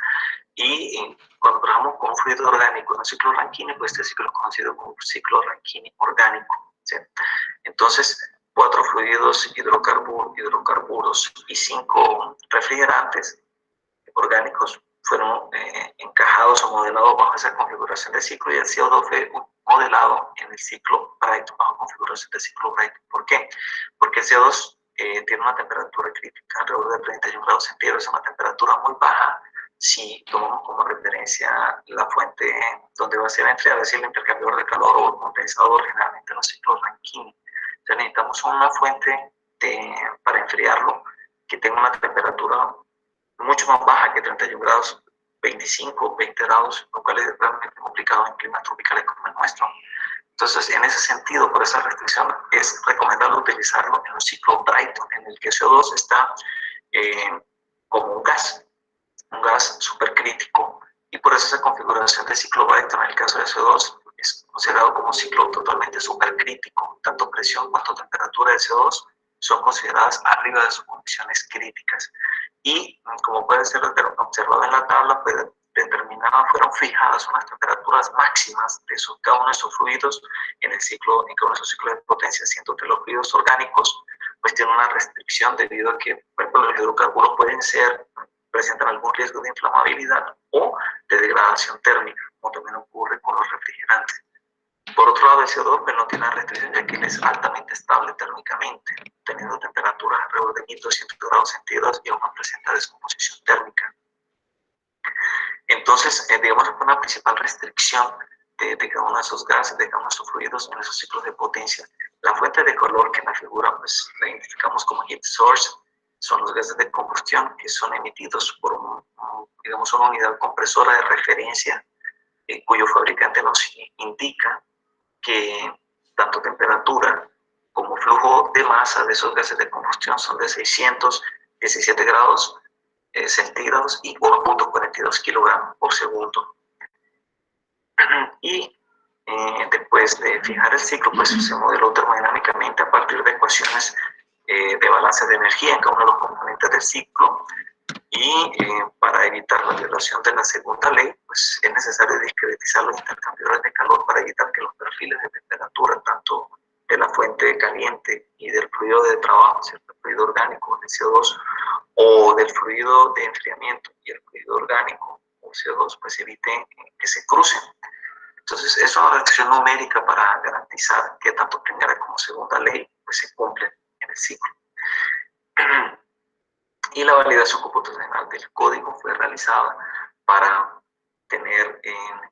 Y cuando trabajamos con un fluido orgánico en un ciclo Rankine, pues este ciclo es conocido como ciclo Rankine orgánico, ¿sí? Entonces, 4 fluidos hidrocarburos y 5 refrigerantes orgánicos fueron encajados o modelados bajo esa configuración de ciclo, y el CO2 fue modelado en el ciclo Brayton, bajo configuración de ciclo Brayton. ¿Por qué? Porque el CO2 tiene una temperatura crítica alrededor de 31 grados centígrados, es una temperatura muy baja si tomamos como referencia la fuente donde va a ser enfriado, es decir, el intercambiador de calor o el condensador, generalmente en los ciclos Rankine. Entonces necesitamos una fuente para enfriarlo que tenga una temperatura mucho más baja que 31 grados 25, 20 grados, lo cual es realmente complicado en climas tropicales como el nuestro. Entonces, en ese sentido, por esa restricción, es recomendable utilizarlo en un ciclo Brayton, en el que CO2 está como un gas supercrítico, y por eso esa configuración de ciclo Brayton en el caso de CO2 es considerado como un ciclo totalmente supercrítico. Tanto presión cuanto temperatura de CO2 son consideradas arriba de sus condiciones críticas. Y como puede ser observado en la tabla, fueron fijadas unas temperaturas máximas de cada uno de esos fluidos en cada uno de esos ciclos de potencia, siendo que los fluidos orgánicos pues tienen una restricción debido a que, por ejemplo, los hidrocarburos presentan algún riesgo de inflamabilidad o de degradación térmica, como también ocurre con los refrigerantes. Por otro lado, el CO2 pues, no tiene restricción, ya que él es altamente estable térmicamente, teniendo temperaturas alrededor de 1200 grados centígrados y aún no presenta descomposición térmica. Entonces, digamos que una principal restricción de cada uno de esos gases, de cada uno de esos fluidos en esos ciclos de potencia. La fuente de calor que en la figura pues, la identificamos como heat source son los gases de combustión que son emitidos por una unidad compresora de referencia cuyo fabricante nos indica que tanto temperatura como flujo de masa de esos gases de combustión son de 617 grados centígrados y 1.42 kilogramos por segundo. Y después de fijar el ciclo, pues se modeló termodinámicamente a partir de ecuaciones de balance de energía en cada uno de los componentes del ciclo. Y para evitar la violación de la segunda ley, pues es necesario discretizar los intercambiadores de calor para evitar que los perfiles de temperatura, tanto de la fuente caliente y del fluido de trabajo, ¿cierto? El fluido orgánico, el CO2, o del fluido de enfriamiento y el fluido orgánico, o CO2, pues evite que se crucen. Entonces, es una restricción numérica para garantizar que tanto primera como segunda ley pues, se cumplen en el ciclo. Y la validación computacional del código fue realizada para tener,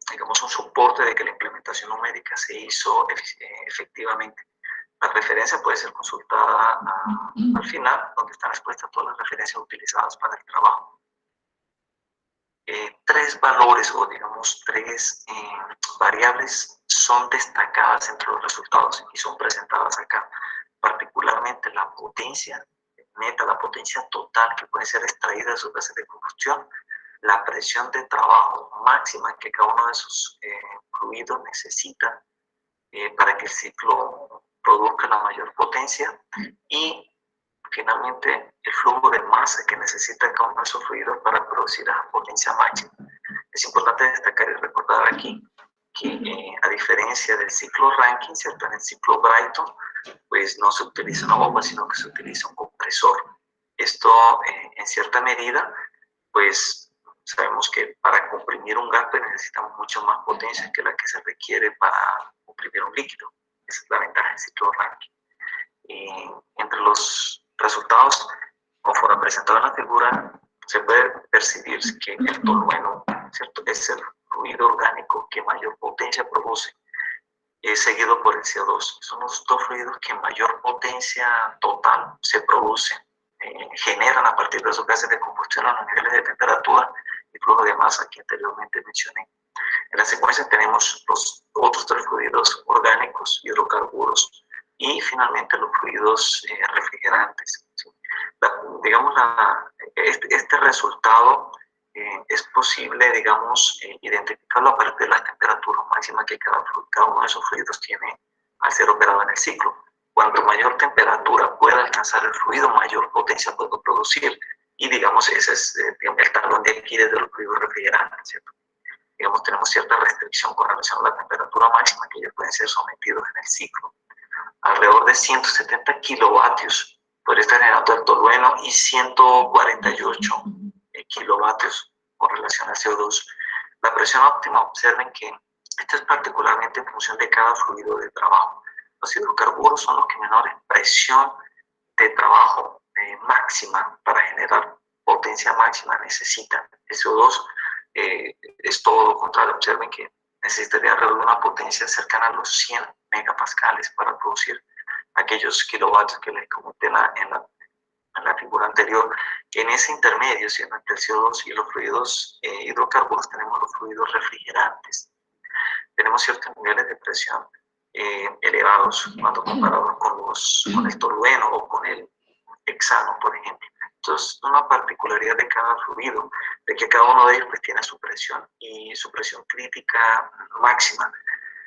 digamos, un soporte de que la implementación numérica se hizo efectivamente. La referencia puede ser consultada al final, donde están expuestas todas las referencias utilizadas para el trabajo. Tres valores o digamos tres variables son destacadas entre los resultados y son presentadas acá, particularmente la potencia neta, la potencia total que puede ser extraída de esos gases de combustión, la presión de trabajo máxima que cada uno de esos fluidos necesita para que el ciclo produzca la mayor potencia y finalmente el flujo de masa que necesita cada uno de esos fluidos para producir la potencia máxima. Es importante destacar y recordar aquí que a diferencia del ciclo Rankine, ¿cierto? En el ciclo Brayton, pues no se utiliza una bomba, sino que se utiliza un compresor. Esto, en cierta medida, pues sabemos que para comprimir un gas pues, necesitamos mucho más potencia que la que se requiere para comprimir un líquido. Esa es la ventaja del ciclo Rankine. Entre los resultados, conforme presentado en la figura, se puede percibir que el tolueno, ¿cierto? Es el fluido orgánico que mayor potencia produce, seguido por el CO2. Son los dos fluidos que mayor potencia total se producen, generan a partir de esos gases de combustión a los niveles de temperatura y flujo de masa que anteriormente mencioné. En la secuencia tenemos los otros tres fluidos orgánicos, hidrocarburos, y finalmente los fluidos refrigerantes. ¿Sí? Digamos, este resultado es posible, digamos, identificarlo a partir de las temperaturas máximas que cada uno de esos fluidos tiene al ser operado en el ciclo. Cuanto mayor temperatura pueda alcanzar el fluido, mayor potencia puede producir. Y, digamos, ese es el talón de Aquiles de los fluidos refrigerantes, ¿cierto? Digamos, tenemos cierta restricción con relación a la temperatura máxima que ellos pueden ser sometidos en el ciclo. Alrededor de 170 kilovatios podría estar generando el tolueno y 148 kilovatios con relación al CO2. La presión óptima, observen que esto es particularmente en función de cada fluido de trabajo. Los hidrocarburos son los que menores presión de trabajo máxima para generar potencia máxima necesitan. El CO2 es todo lo contrario. Observen que necesitaría alrededor de una potencia cercana a los 100 megapascales para producir aquellos kilovatios que les comenté en la figura anterior, en ese intermedio, siendo entre el CO2 y los fluidos hidrocarburos, tenemos los fluidos refrigerantes. Tenemos ciertos niveles de presión elevados cuando comparados con el tolueno o con el hexano, por ejemplo. Entonces, una particularidad de cada fluido, de que cada uno de ellos pues, tiene su presión y su presión crítica máxima.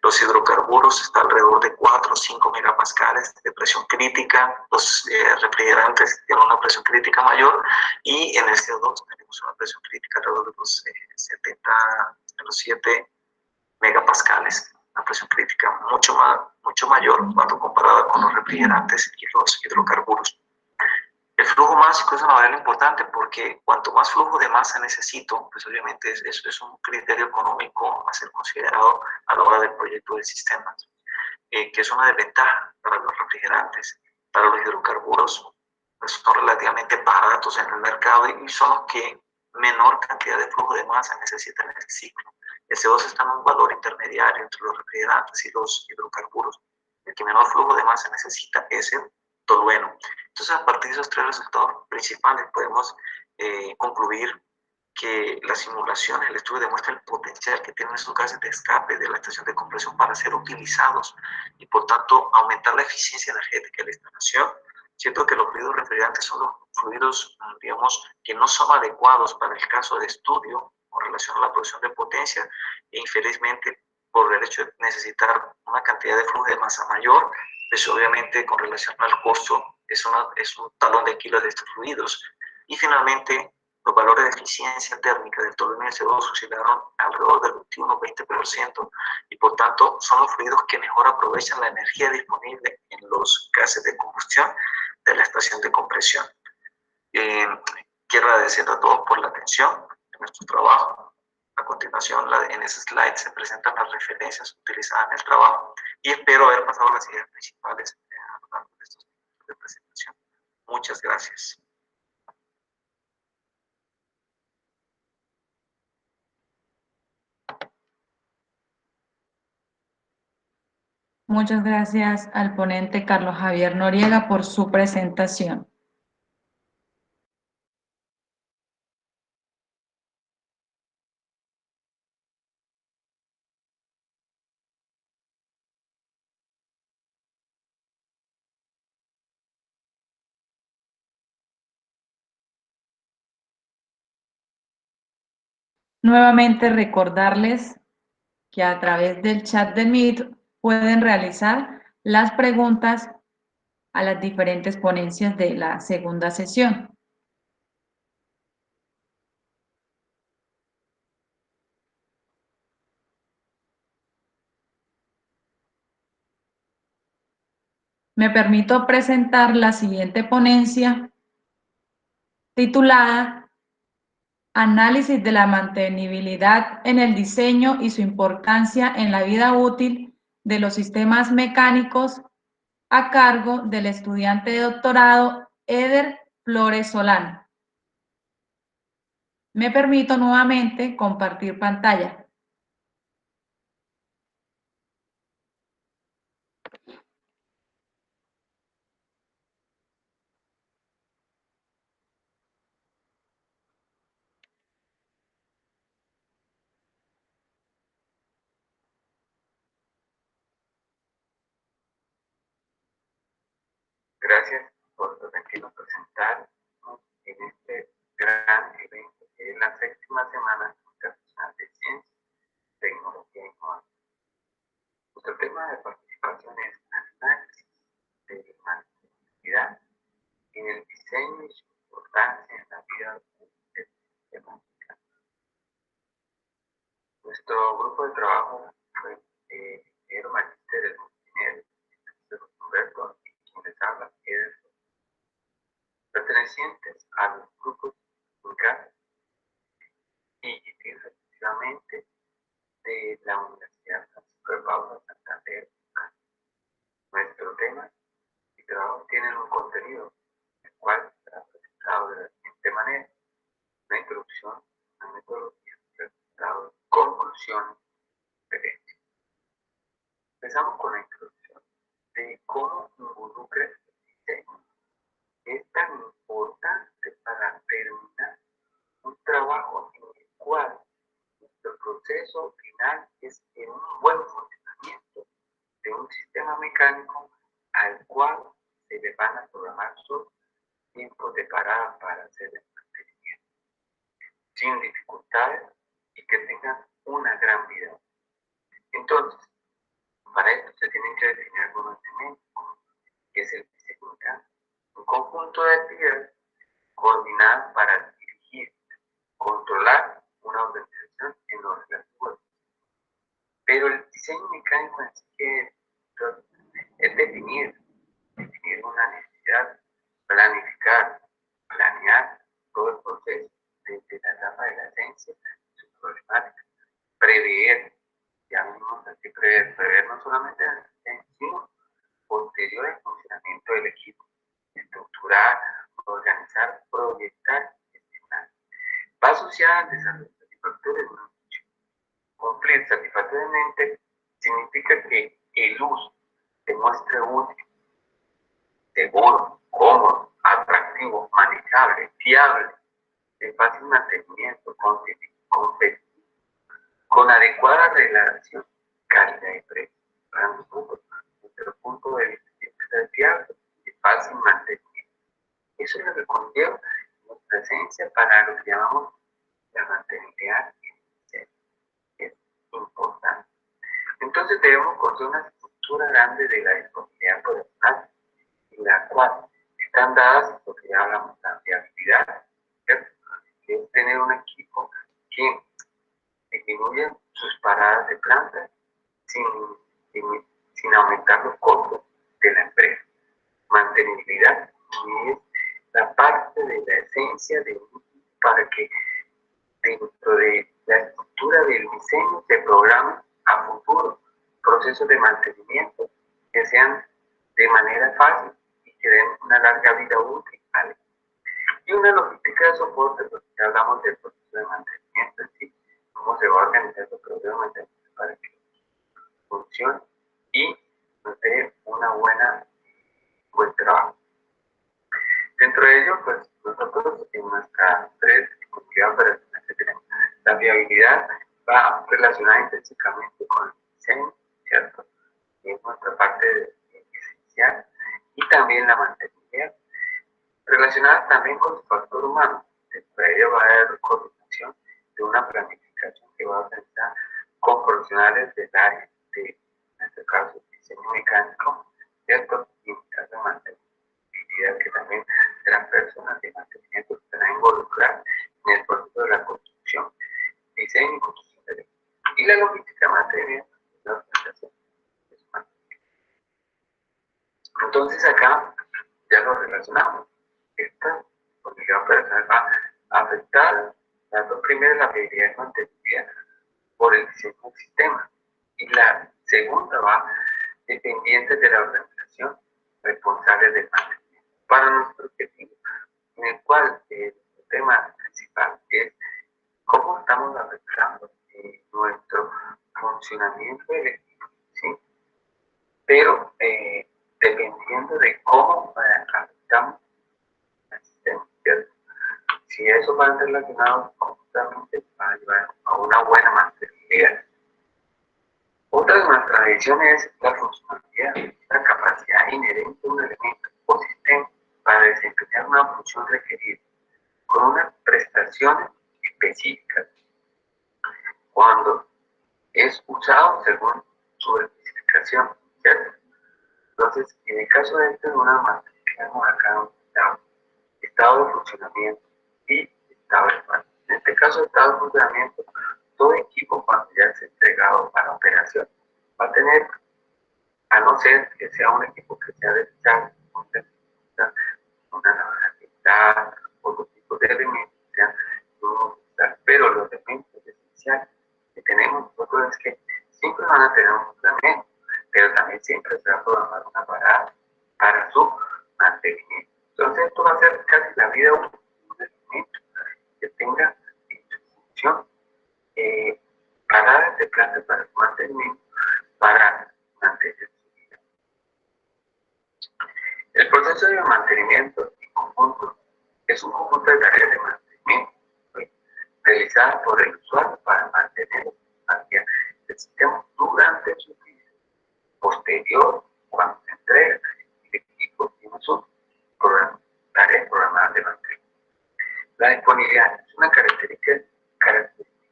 Los hidrocarburos están alrededor de 4 o 5 megapascales de presión crítica, los refrigerantes tienen una presión crítica mayor y en el CO2 tenemos una presión crítica alrededor de los 7 megapascales, una presión crítica mucho mayor cuando comparada con los refrigerantes y los hidrocarburos. El flujo másico es una variable importante porque cuanto más flujo de masa necesito, pues obviamente eso es un criterio económico a ser considerado a la hora del proyecto del sistema, que es una desventaja para los refrigerantes. Para los hidrocarburos, pues son relativamente baratos en el mercado y son los que menor cantidad de flujo de masa necesitan en el ciclo. El CO2 está en un valor intermediario entre los refrigerantes y los hidrocarburos. El que menor flujo de masa necesita es el tolueno. Entonces, a partir de esos tres resultados principales, podemos concluir que la simulación, el estudio demuestra el potencial que tienen esos gases de escape de la estación de compresión para ser utilizados y, por tanto, aumentar la eficiencia energética de la instalación. Siento que los fluidos refrigerantes son los fluidos, digamos, que no son adecuados para el caso de estudio con relación a la producción de potencia e, infelizmente, por el hecho de necesitar una cantidad de flujo de masa mayor, pues obviamente con relación al costo es un talón de Aquiles de estos fluidos. Y finalmente, los valores de eficiencia térmica del tolueno y el CO2 oscilaron alrededor del 21-20% y por tanto son los fluidos que mejor aprovechan la energía disponible en los gases de combustión de la estación de compresión. Quiero agradecer a todos por la atención en nuestro trabajo. A continuación, en ese slide se presentan las referencias utilizadas en el trabajo y espero haber pasado las ideas principales a lo largo de estos minutos de presentación. Muchas gracias. Muchas gracias al ponente Carlos Javier Noriega por su presentación. Nuevamente recordarles que a través del chat de Meet pueden realizar las preguntas a las diferentes ponencias de la segunda sesión. Me permito presentar la siguiente ponencia titulada Análisis de la mantenibilidad en el diseño y su importancia en la vida útil de los sistemas mecánicos, a cargo del estudiante de doctorado Eder Flores Solano. Me permito nuevamente compartir pantalla. Gracias por permitirnos presentar en este gran evento que es la séptima Semana Internacional de Ciencia, Tecnología y Innovación. Nuestro tema de participación es análisis de mantenibilidad en el diseño y su importancia en la vida del sistema mecánico. Nuestro grupo de trabajo fue ingeniero magíster del ingeniero Roberto y quien les habla Ederson, pertenecientes a los grupos vulgares y respectivamente de la Universidad Francisco de Paula Santander. Nuestro tema y trabajo tienen un contenido, el cual será presentado de la siguiente manera: una introducción, una metodología, resultados, conclusiones, referencias. Empezamos con la introducción de cómo involucra el diseño es tan importante para terminar un trabajo en el cual nuestro proceso final es en un buen funcionamiento de un sistema mecánico al cual se le van a programar sus tiempos de parada para hacer el mantenimiento sin dificultades y que tengan una gran vida. Entonces, para esto se tienen que definir algunos elementos, que es el diseño mecánico, un conjunto de actividades coordinadas para dirigir, controlar una organización en los relativo. Pero el diseño mecánico en sí es definir una necesidad, planificar, planear todo el proceso desde la etapa de la esencia, su problemática, prever, ya vimos aquí prever no solamente en sino posterior al funcionamiento del equipo, estructurar, organizar, proyectar y gestionar. Va asociada al desarrollo satisfactorio de una función. Cumplir satisfactoriamente significa que el uso se muestre útil, seguro, cómodo, atractivo, manejable, fiable, de fácil mantenimiento, competitivo, con adecuada relación, calidad y precio. Para nosotros, nuestro punto de vista siempre es fiable, de fácil mantenimiento. Eso es lo que conlleva nuestra esencia para lo que llamamos la mantenibilidad. Es importante. Entonces debemos construir una estructura grande de la disponibilidad personal, en la cual están dadas lo que ya hablamos, la fiabilidad, ¿cierto? Que es tener un equipo que disminuya sus paradas de planta sin aumentar los costos de la empresa. Mantenibilidad, y es la parte de la esencia de para que dentro de la estructura del diseño se programen a futuro procesos de mantenimiento que sean de manera fácil y que den una larga vida útil. ¿Vale? Y una logística de soporte, porque ya hablamos del proceso de mantenimiento en sí, cómo se va a organizar el proceso de mantenimiento para que funcione y nos dé una buen trabajo. Dentro de ello, pues nosotros en nuestra red de comunidad operacional que tenemos, la fiabilidad va relacionada intrínsecamente con el diseño, ¿cierto? Y es nuestra parte esencial, y también la mantenibilidad, relacionada también con el factor humano. Dentro de ello va a haber coordinación de una planificación que va a realizar con profesionales del área de, en este caso, diseño mecánico, ¿cierto? Y en caso de mantenibilidad, que también serán personas de mantenimiento que estarán involucradas en el proceso de la construcción, diseño y construcción del equipo. Y la logística mantenimiento, la organización. Entonces acá ya lo relacionamos. Esta unidad operacional va a afectar las dos primeras, la fiabilidad y mantenibilidad por el diseño del sistema, y la segunda va dependiente de la organización responsable del mantenimiento. Para nuestro objetivo, en el cual el tema principal es cómo estamos afectando nuestro funcionamiento del equipo, ¿sí? Pero dependiendo de cómo afectamos el sistema, ¿cierto? Si eso va a ser relacionado completamente, va a llevar a una buena mantenibilidad. Otra de nuestras visiones es la funcionalidad, la capacidad inherente de un elemento o sistema para desempeñar una función requerida con unas prestaciones específicas cuando es usado según su especificación, ¿cierto? Entonces, en el caso de esto, es una matriz que hemos acá estado de funcionamiento y estado de fallo. En este caso, estado de funcionamiento, todo equipo cuando ya es entregado para operación va a tener, a no ser que sea un equipo que sea desechable, una navegabilidad, otro tipo de elementos, pero los elementos esenciales que tenemos nosotros es que siempre van a tener un funcionamiento, pero también siempre se va a programar una parada para su mantenimiento. Entonces esto va a ser casi la vida útil de un elemento que tenga en su función paradas de planta para su mantenimiento, para mantener su vida. El proceso de mantenimiento y es un conjunto de tareas de mantenimiento realizadas por el usuario para mantener el sistema durante su vida. Posterior, cuando se entrega, el equipo tiene sus tareas programadas de mantenimiento. La disponibilidad es una característica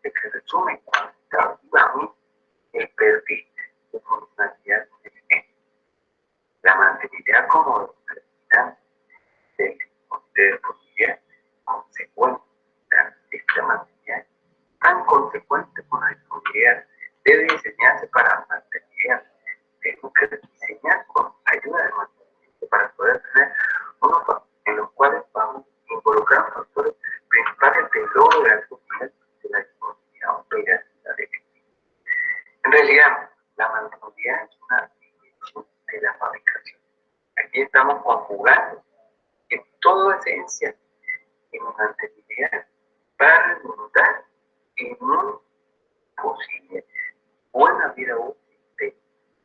que resume cuantitativamente el perfil de funcionalidad del elemento. La mantenibilidad como determinante de disponibilidad consecuente. Esta mantenibilidad tan consecuente con la disponibilidad debe diseñarse para mantenibilidad. Tenemos que diseñar con ayuda de mantenimiento para poder tener unos en los cuales vamos a involucrar factores principales del logro de alto nivel de la disponibilidad operativa del equipo. En realidad, la mantenibilidad es una dimensión de la fabricación. Aquí estamos conjugando en toda esencia en mantenibilidad para redundar en un posible buena vida útil de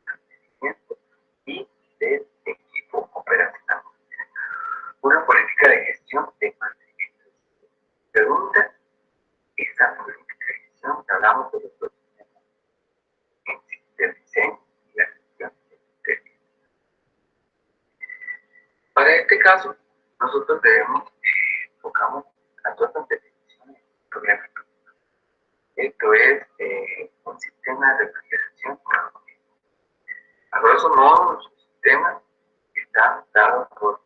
mantenimiento y del equipo operacional. Una política de gestión de mantenimiento. Pregunta, esa política de gestión que hablamos de los sistemas del diseño y la gestión del sistema. Para este caso, nosotros enfocamos a todas las definiciones problemáticas. Esto es un sistema de refrigeración con algoritmo. A grosso modo, los sistemas están dados por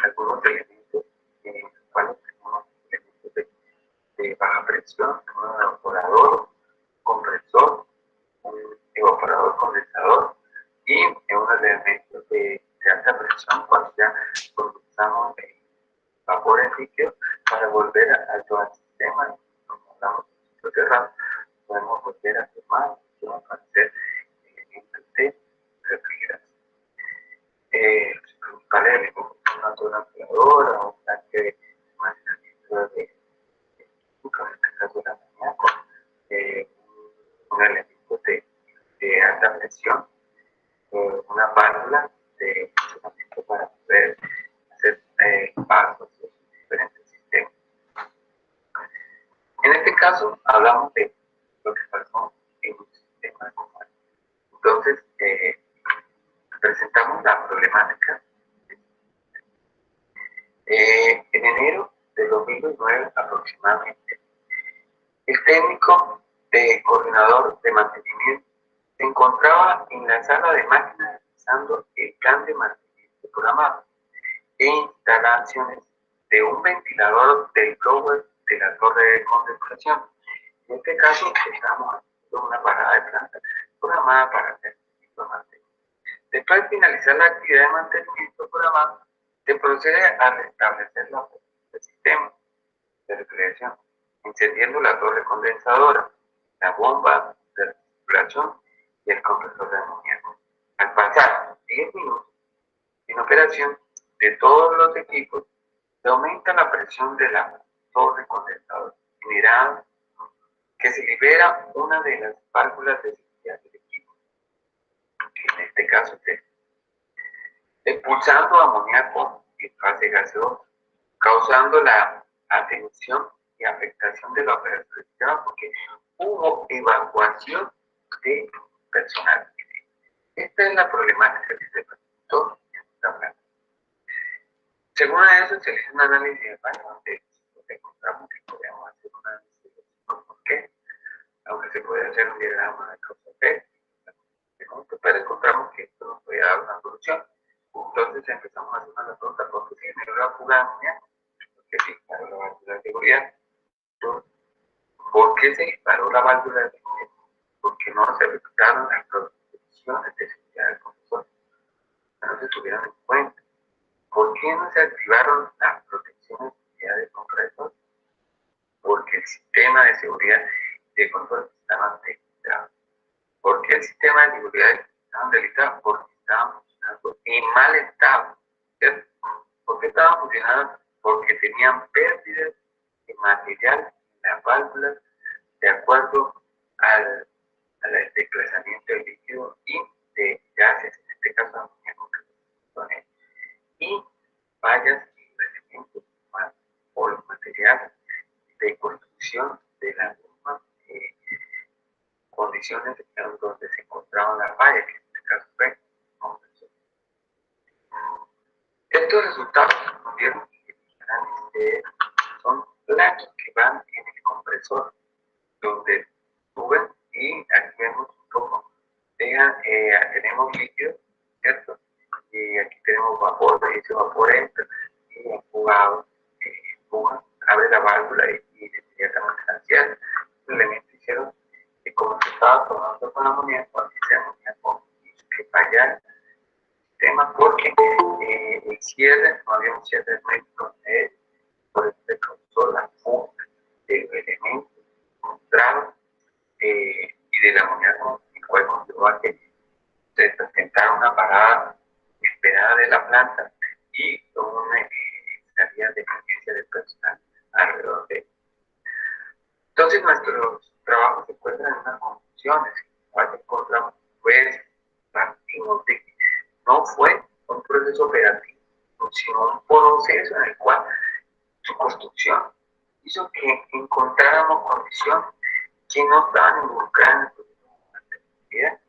algunos elementos en los cuales tenemos elementos de baja presión, un evaporador, compresor, un evaporador condensador y unos elementos de alta presión cuando ya condensamos vapores líquidos para volver al sistema. Como hablamos de cerrado, podemos volver a tomar para hacer elementos de refrigeración. Los principales elementos son una zona ampliadora, un tanque de almacenamiento de azúcar, en este caso de amoníaco, un elemento de alta presión, una válvula de funcionamiento para poder hacer pasos de diferentes sistemas. En este caso, hablamos de lo que pasó en un sistema común. Entonces, presentamos la problemática. En enero de 2009 aproximadamente, el técnico de coordinador de mantenimiento se encontraba en la sala de máquinas realizando el plan de mantenimiento programado e instalaciones de un ventilador del blower de la torre de condensación. En este caso, estamos haciendo una parada de planta programada para hacer el mantenimiento. Después de finalizar la actividad de mantenimiento programado, se procede a restablecer la operación del sistema de refrigeración, encendiendo la torre condensadora, la bomba de recirculación y el compresor de amoníaco. Al pasar 10 minutos en operación de todos los equipos, se aumenta la presión de la torre condensadora, generando que se libera una de las válvulas de seguridad del equipo, en este caso expulsando amoníaco en fase gaseosa, causando la atención y afectación de la operación del sistema porque hubo evacuación de personal. Esta es la problemática que se presentó en esta planta. Según eso, se hizo un análisis de fallo donde encontramos que podíamos hacer un análisis de por qué, aunque se puede hacer un diagrama de causa-efecto, pero encontramos que esto nos podía dar una solución. Entonces empezamos a hacer una pregunta: ¿por qué se generó la fuga de amoníaco? ¿Por qué se disparó la válvula de seguridad? ¿Por qué se disparó la válvula de seguridad? Porque no se ejecutaron las protecciones de seguridad del compresor, no se tuvieron en cuenta. ¿Por qué no se activaron las protecciones de seguridad del compresor? Porque el sistema de seguridad de control estaba debilitado. ¿Por qué el sistema de seguridad estaba debilitado? Porque estaban funcionando en mal estado. ¿Cierto? ¿Por qué estaban funcionando? Porque tenían pérdidas de material en las válvulas de acuerdo al desplazamiento del líquido y de gases, en este caso amoníaco, y fallas y elementos por donde se encontraban las fallas, que en este caso fue compresor. Estos resultados nos dieron que son planos que van en el compresor, donde suben y aquí vemos un poco. Vean, tenemos líquido, ¿cierto? Y aquí tenemos vapor, y ese vapor entra y empujado, empuja, abre la válvula y inmediatamente la cierra. Simplemente hicieron que como se estaba tomando con amoníaco, así se amoníaco hizo que fallara el sistema porque el cierre, no había un cierre hermético de él, por eso se causó la fuga del elemento encontrado y del amoníaco, el cual conllevó a que se presentara una parada esperada de la planta y una salida de emergencia de personal alrededor de él. Entonces nuestros trabajos se encuentran en unas condiciones, cual encontramos, pues partimos de que no fue un proceso operativo, sino un proceso en el cual su construcción hizo que encontráramos condiciones que no estaban involucradas en la actividad.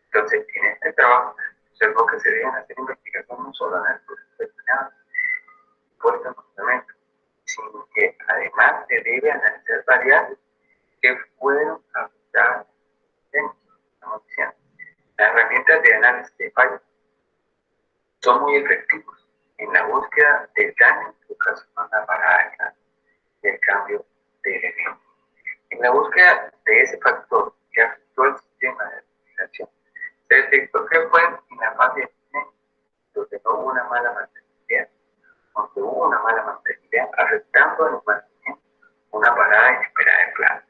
Entonces, en este trabajo se observó que se deben hacer investigaciones no solo en el proceso determinado por este fundamento, sino que además se debe analizar variables que fueron afectadas. Estamos diciendo, las herramientas de análisis de fallos son muy efectivas en la búsqueda del daño que ocasiona la parada del cambio de elemento. En la búsqueda de ese factor que afectó el sistema de refrigeración, se detectó que fue en la fase de donde no hubo una mala mantenibilidad, donde hubo una mala mantenibilidad afectando el mantenimiento, una parada inesperada de planta.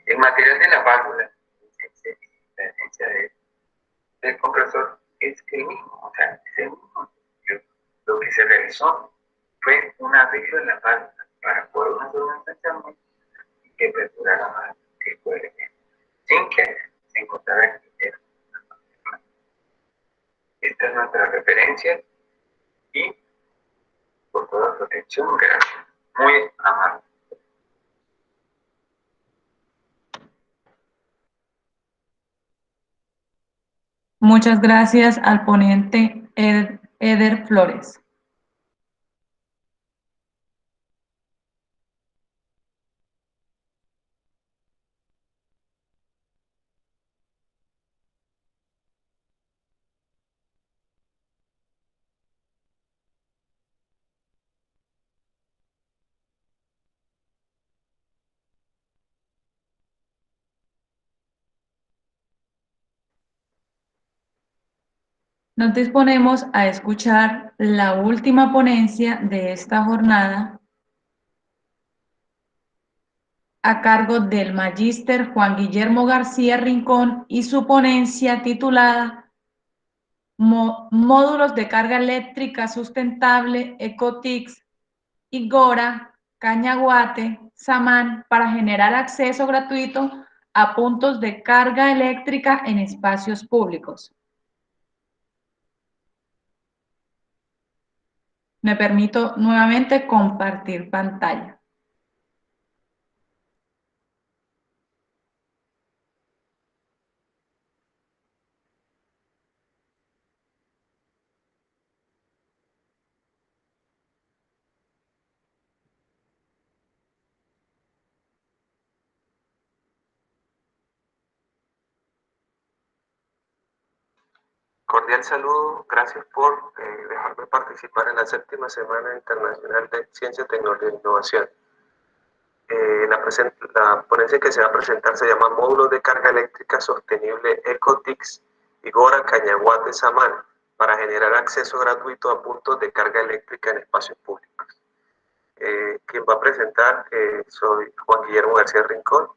El material de la válvula, la esencia del compresor, es el mismo, o sea, es el mismo. Lo que se realizó fue un arreglo en la válvula para poder hacer un ensanchamiento y que perdurara más tiempo del elemento, sin que se encontrara el dinero. Esta es nuestra referencia y por toda su atención, gracias. Muy amable. Muchas gracias al ponente Eder Flores. Nos disponemos a escuchar la última ponencia de esta jornada a cargo del magíster Juan Guillermo García Rincón y su ponencia titulada Módulos de carga eléctrica sustentable Ecotics y Gora, Cañaguate, Samán para generar acceso gratuito a puntos de carga eléctrica en espacios públicos. Me permito nuevamente compartir pantalla. Cordial saludo, gracias por dejarme participar en la 7ª Semana Internacional de Ciencia, Tecnología e Innovación. La ponencia que se va a presentar se llama Módulos de Carga Eléctrica Sostenible Ecotics y Gora, Cañaguate, Samán para generar acceso gratuito a puntos de carga eléctrica en espacios públicos. Quien va a presentar soy Juan Guillermo García Rincón,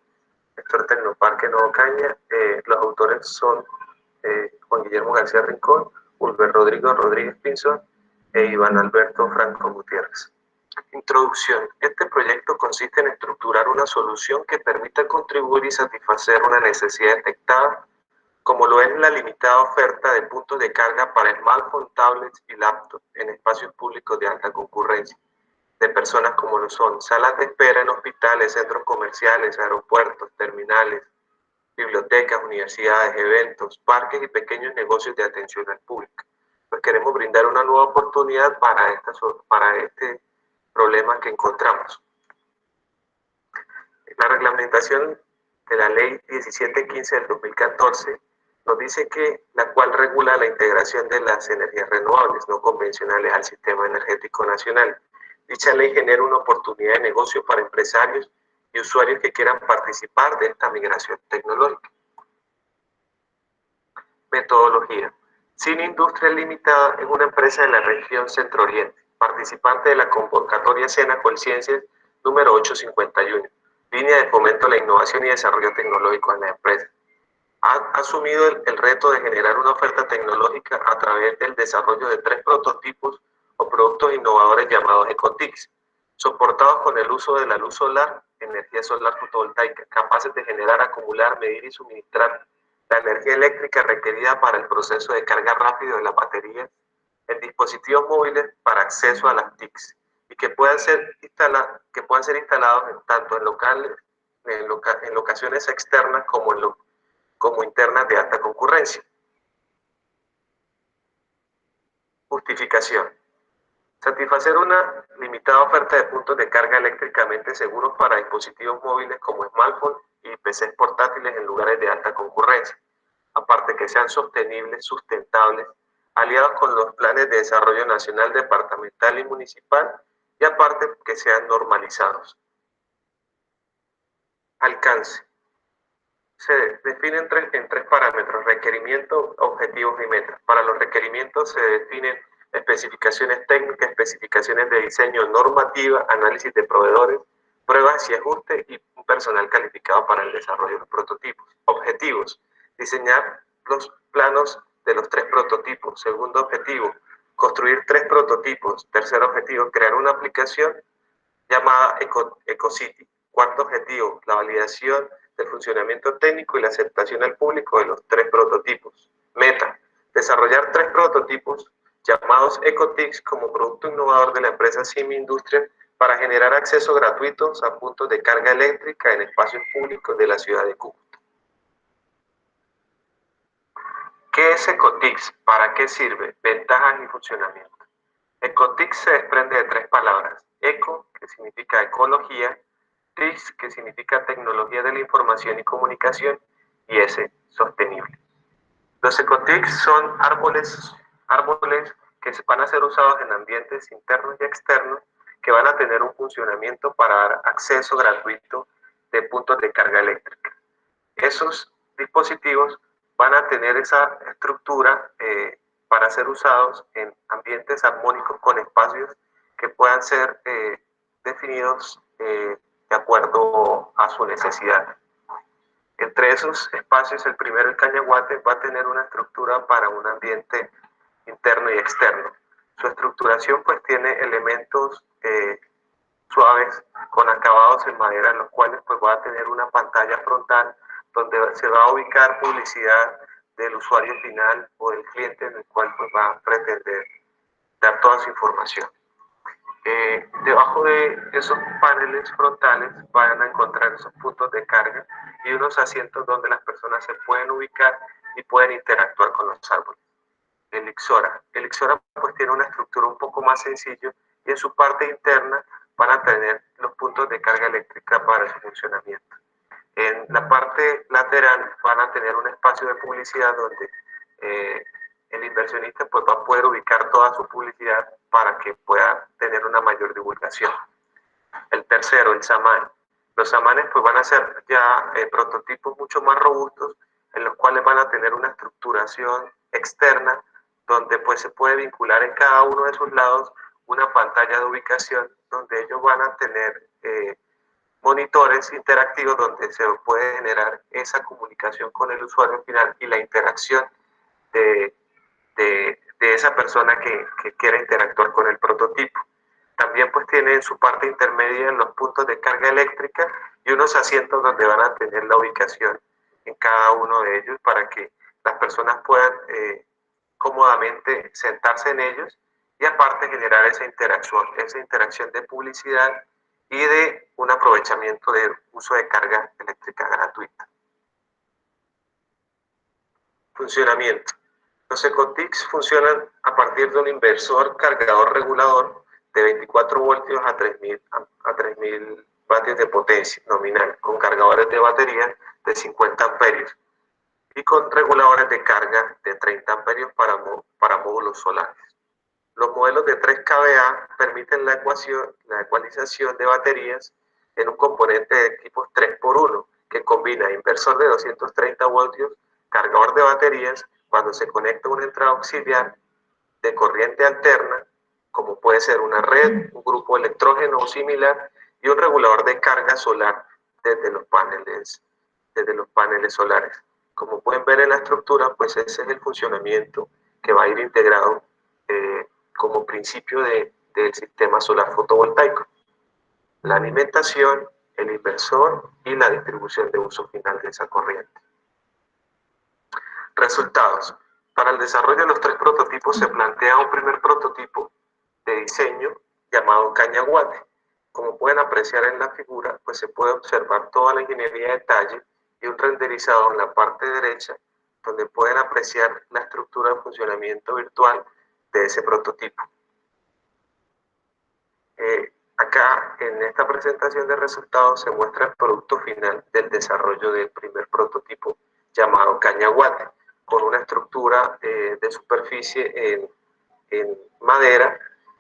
rector del Tecnoparque Nuevo Caña. Los autores son Juan Guillermo García Rincón, Ulver Rodrigo Rodríguez Pinzón e Iván Alberto Franco Gutiérrez. Introducción. Este proyecto consiste en estructurar una solución que permita contribuir y satisfacer una necesidad detectada, como lo es la limitada oferta de puntos de carga para smartphones, tablets y laptops en espacios públicos de alta concurrencia, de personas como lo son salas de espera en hospitales, centros comerciales, aeropuertos, terminales, bibliotecas, universidades, eventos, parques y pequeños negocios de atención al público. Pues queremos brindar una nueva oportunidad para este problema que encontramos. La reglamentación de la Ley 1715 del 2014 nos dice que la cual regula la integración de las energías renovables no convencionales al sistema energético nacional. Dicha ley genera una oportunidad de negocio para empresarios y usuarios que quieran participar de esta migración tecnológica. Metodología. Cine Industria Limitada es una empresa de la región Centro Oriente, participante de la convocatoria SENA Colciencias número 851, línea de fomento a la innovación y desarrollo tecnológico en la empresa. Ha asumido el reto de generar una oferta tecnológica a través del desarrollo de 3 prototipos o productos innovadores llamados EcoTICs, soportados con el uso de la luz solar, energía solar fotovoltaica, capaces de generar, acumular, medir y suministrar la energía eléctrica requerida para el proceso de carga rápido de las baterías en dispositivos móviles para acceso a las TICs y que puedan ser instalados tanto en locaciones externas como internas de alta concurrencia. Justificación. Satisfacer una limitada oferta de puntos de carga eléctricamente seguros para dispositivos móviles como smartphones y PCs portátiles en lugares de alta concurrencia, aparte que sean sostenibles, sustentables, aliados con los planes de desarrollo nacional, departamental y municipal, y aparte que sean normalizados. Alcance. Se definen en tres parámetros: requerimientos, objetivos y metas. Para los requerimientos se definen especificaciones técnicas, especificaciones de diseño, normativa, análisis de proveedores, pruebas y ajustes y un personal calificado para el desarrollo de los prototipos. Objetivos: diseñar los planos de los 3 prototipos. Segundo objetivo: construir 3 prototipos. Tercer objetivo: crear una aplicación llamada EcoCity. Cuarto objetivo: la validación del funcionamiento técnico y la aceptación al público de los 3 prototipos. Meta: desarrollar 3 prototipos llamados EcoTICs como producto innovador de la empresa Cine Industria para generar acceso gratuito a puntos de carga eléctrica en espacios públicos de la ciudad de Cúcuta. ¿Qué es EcoTICs? ¿Para qué sirve? Ventajas y funcionamiento. EcoTICs se desprende de 3 palabras: eco, que significa ecología; TICs, que significa tecnología de la información y comunicación; y S, sostenible. Los EcoTICs son árboles que van a ser usados en ambientes internos y externos, que van a tener un funcionamiento para dar acceso gratuito de puntos de carga eléctrica. Esos dispositivos van a tener esa estructura para ser usados en ambientes armónicos con espacios que puedan ser definidos de acuerdo a su necesidad. Entre esos espacios, el primero, el cañaguate, va a tener una estructura para un ambiente interno y externo. Su estructuración pues tiene elementos suaves con acabados en madera, en los cuales pues va a tener una pantalla frontal donde se va a ubicar publicidad del usuario final o del cliente, en el cual pues va a pretender dar toda su información. Debajo de esos paneles frontales van a encontrar esos puntos de carga y unos asientos donde las personas se pueden ubicar y pueden interactuar con los árboles. El Ixora pues tiene una estructura un poco más sencilla y en su parte interna van a tener los puntos de carga eléctrica para su funcionamiento. En la parte lateral van a tener un espacio de publicidad donde el inversionista pues va a poder ubicar toda su publicidad para que pueda tener una mayor divulgación. El tercero, el samán. Los samanes pues van a ser ya prototipos mucho más robustos, en los cuales van a tener una estructuración externa donde pues se puede vincular en cada uno de sus lados una pantalla de ubicación donde ellos van a tener monitores interactivos donde se puede generar esa comunicación con el usuario final y la interacción de esa persona que quiera interactuar con el prototipo. También pues tiene en su parte intermedia los puntos de carga eléctrica y unos asientos donde van a tener la ubicación en cada uno de ellos para que las personas puedan cómodamente sentarse en ellos y aparte generar esa interacción de publicidad y de un aprovechamiento del uso de carga eléctrica gratuita. Funcionamiento. Los ECOTICS funcionan a partir de un inversor cargador regulador de 24 voltios a 3000 vatios de potencia nominal, con cargadores de batería de 50 amperios y con reguladores de carga de 30 amperios para módulos solares. Los modelos de 3 kVA permiten la ecualización de baterías en un componente de tipos 3x1 que combina inversor de 230 voltios, cargador de baterías, cuando se conecta una entrada auxiliar de corriente alterna, como puede ser una red, un grupo electrógeno o similar, y un regulador de carga solar desde los paneles solares. Como pueden ver en la estructura, pues ese es el funcionamiento que va a ir integrado como principio del sistema solar fotovoltaico. La alimentación, el inversor y la distribución de uso final de esa corriente. Resultados. Para el desarrollo de los 3 prototipos se plantea un primer prototipo de diseño llamado cañaguate. Como pueden apreciar en la figura, pues se puede observar toda la ingeniería de detalle y un renderizado en la parte derecha, donde pueden apreciar la estructura de funcionamiento virtual de ese prototipo. Acá, en esta presentación de resultados, se muestra el producto final del desarrollo del primer prototipo llamado cañaguate, con una estructura de superficie en madera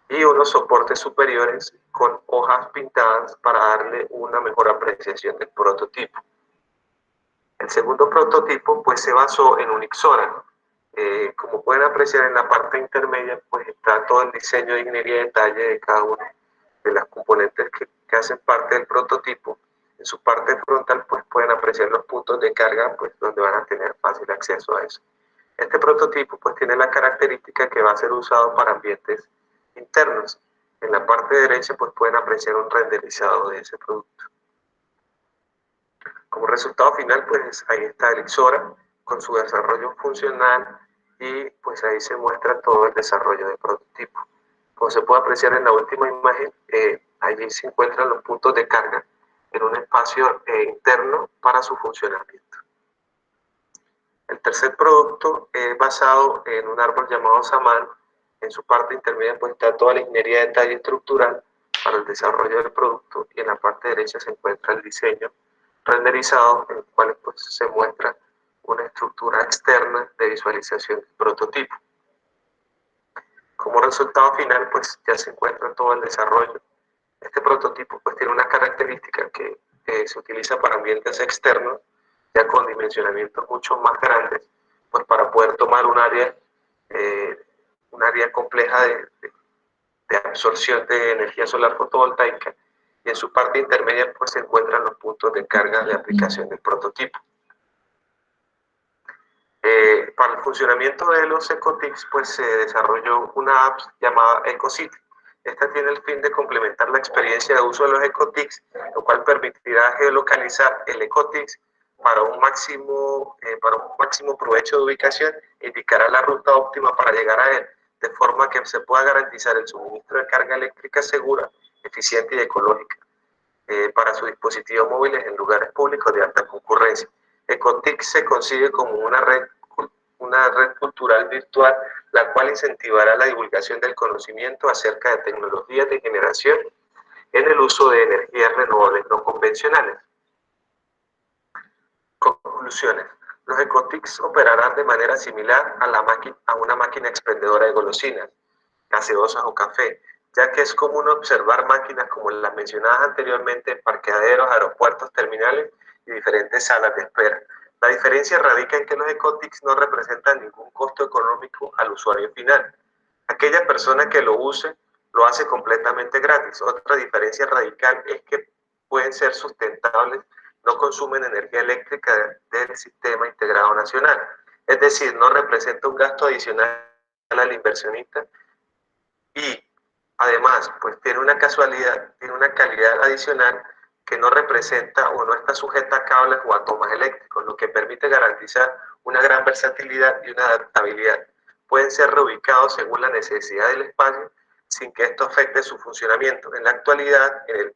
y unos soportes superiores con hojas pintadas para darle una mejor apreciación del prototipo. El segundo prototipo pues se basó en un Ixora. Como pueden apreciar en la parte intermedia, pues está todo el diseño de ingeniería de detalle de cada una de las componentes que hacen parte del prototipo. En su parte frontal pues pueden apreciar los puntos de carga, pues donde van a tener fácil acceso a eso. Este prototipo pues tiene la característica que va a ser usado para ambientes internos. En la parte derecha pues pueden apreciar un renderizado de ese producto. Como resultado final pues ahí está el Ixora con su desarrollo funcional y pues ahí se muestra todo el desarrollo del prototipo. Como se puede apreciar en la última imagen, allí se encuentran los puntos de carga en un espacio interno para su funcionamiento. El tercer producto es basado en un árbol llamado Saman. En su parte intermedia pues está toda la ingeniería de detalle estructural para el desarrollo del producto y en la parte derecha se encuentra el diseño renderizado en el cual pues, se muestra una estructura externa de visualización del prototipo. Como resultado final pues ya se encuentra todo el desarrollo. Este prototipo pues tiene una característica que se utiliza para ambientes externos, ya con dimensionamientos mucho más grandes, pues para poder tomar un área compleja de absorción de energía solar fotovoltaica, y en su parte intermedia pues se encuentran los puntos de carga de aplicación del prototipo. Para el funcionamiento de los ECOTICS pues se desarrolló una app llamada EcoCity. Esta tiene el fin de complementar la experiencia de uso de los ECOTICS, lo cual permitirá geolocalizar el ECOTICS para un máximo provecho de ubicación e indicará la ruta óptima para llegar a él, de forma que se pueda garantizar el suministro de carga eléctrica segura, eficiente y ecológica para sus dispositivos móviles en lugares públicos de alta concurrencia. ECOTICS se concibe como una red cultural virtual, la cual incentivará la divulgación del conocimiento acerca de tecnologías de generación en el uso de energías renovables no convencionales. Conclusiones. Los ECOTICS operarán de manera similar a una máquina expendedora de golosinas, gaseosas o café, ya que es común observar máquinas como las mencionadas anteriormente en parqueaderos, aeropuertos, terminales y diferentes salas de espera. La diferencia radica en que los ECOTICS no representan ningún costo económico al usuario final. Aquella persona que lo use lo hace completamente gratis. Otra diferencia radical es que pueden ser sustentables, no consumen energía eléctrica del sistema integrado nacional. Es decir, no representa un gasto adicional al inversionista y además pues tiene una calidad adicional que no representa o no está sujeta a cables o a tomas eléctricos, lo que permite garantizar una gran versatilidad y una adaptabilidad. Pueden ser reubicados según la necesidad del espacio sin que esto afecte su funcionamiento. En la actualidad, en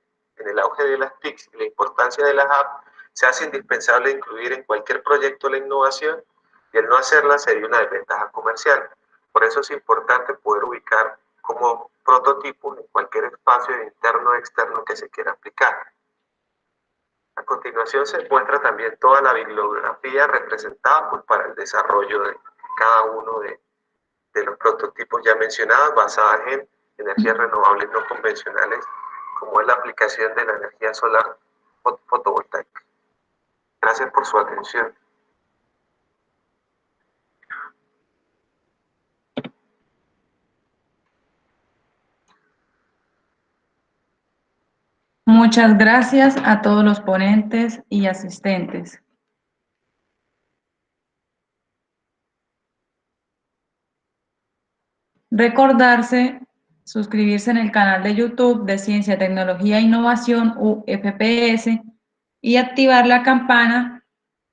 el auge de las TICs y la importancia de las apps, se hace indispensable incluir en cualquier proyecto la innovación y el no hacerla sería una desventaja comercial. Por eso es importante poder ubicar como prototipo en cualquier espacio interno o externo que se quiera aplicar. A continuación se muestra también toda la bibliografía representada para el desarrollo de cada uno de los prototipos ya mencionados, basadas en energías renovables no convencionales, como es la aplicación de la energía solar fotovoltaica. Gracias por su atención. Muchas gracias a todos los ponentes y asistentes. Recordarse suscribirse en el canal de YouTube de Ciencia, Tecnología e Innovación UFPS y activar la campana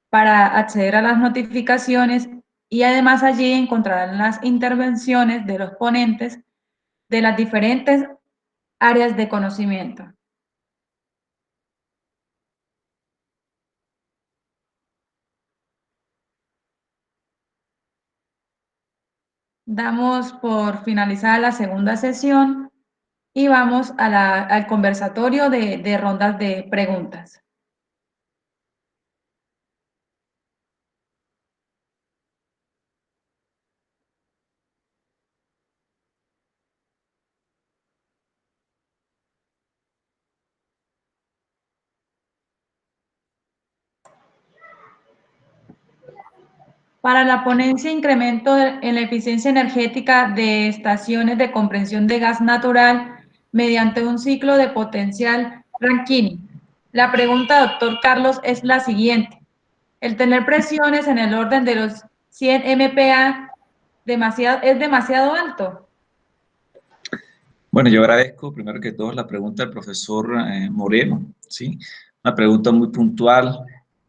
para acceder a las notificaciones, y además allí encontrarán las intervenciones de los ponentes de las diferentes áreas de conocimiento. Damos por finalizada la segunda sesión y vamos a al conversatorio de rondas de preguntas. Para la ponencia Incremento en la eficiencia energética de estaciones de compresión de gas natural mediante un ciclo de potencial Rankine. La pregunta, doctor Carlos, es la siguiente. ¿El tener presiones en el orden de los 100 MPa es demasiado alto? Bueno, yo agradezco primero que todo la pregunta del profesor Moreno, ¿sí? Una pregunta muy puntual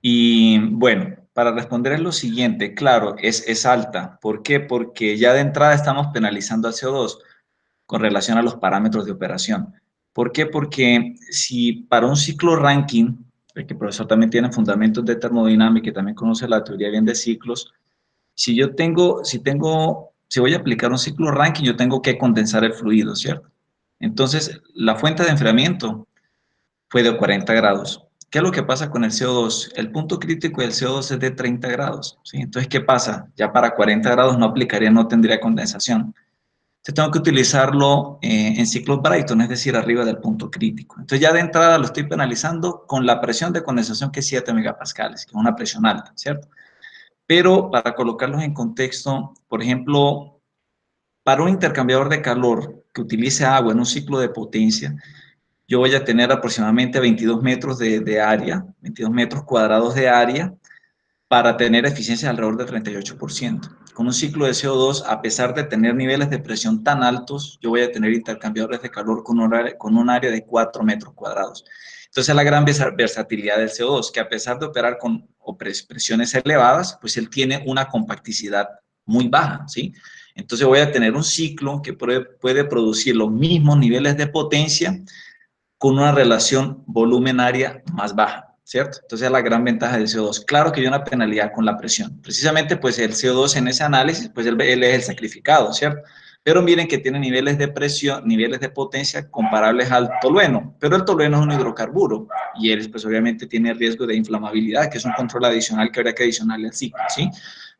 y bueno, para responder es lo siguiente, claro, es alta. ¿Por qué? Porque ya de entrada estamos penalizando al CO2 con relación a los parámetros de operación. ¿Por qué? Porque si para un ciclo Rankine, el que el profesor también tiene fundamentos de termodinámica y también conoce la teoría bien de ciclos, si voy a aplicar un ciclo Rankine, yo tengo que condensar el fluido, ¿cierto? Entonces, la fuente de enfriamiento fue de 40 grados. ¿Qué es lo que pasa con el CO2? El punto crítico del CO2 es de 30 grados, ¿sí? Entonces, ¿qué pasa? Ya para 40 grados no tendría condensación. Entonces, tengo que utilizarlo en ciclos Brayton, es decir, arriba del punto crítico. Entonces, ya de entrada lo estoy penalizando con la presión de condensación, que es 7 megapascales, que es una presión alta, ¿cierto? Pero para colocarlos en contexto, por ejemplo, para un intercambiador de calor que utilice agua en un ciclo de potencia, yo voy a tener aproximadamente 22 metros de área, 22 metros cuadrados de área, para tener eficiencia alrededor del 38%. Con un ciclo de CO2, a pesar de tener niveles de presión tan altos, yo voy a tener intercambiadores de calor con un área de 4 metros cuadrados. Entonces, la gran versatilidad del CO2, que a pesar de operar con presiones elevadas, pues él tiene una compacticidad muy baja, ¿sí? Entonces, voy a tener un ciclo que puede producir los mismos niveles de potencia con una relación volumen-área más baja, ¿cierto? Entonces, es la gran ventaja del CO2. Claro que hay una penalidad con la presión. Precisamente, pues, el CO2 en ese análisis, pues, él es el sacrificado, ¿cierto? Pero miren que tiene niveles de presión, niveles de potencia comparables al tolueno, pero el tolueno es un hidrocarburo y él, pues, obviamente tiene riesgo de inflamabilidad, que es un control adicional que habría que adicionarle al ciclo, ¿sí?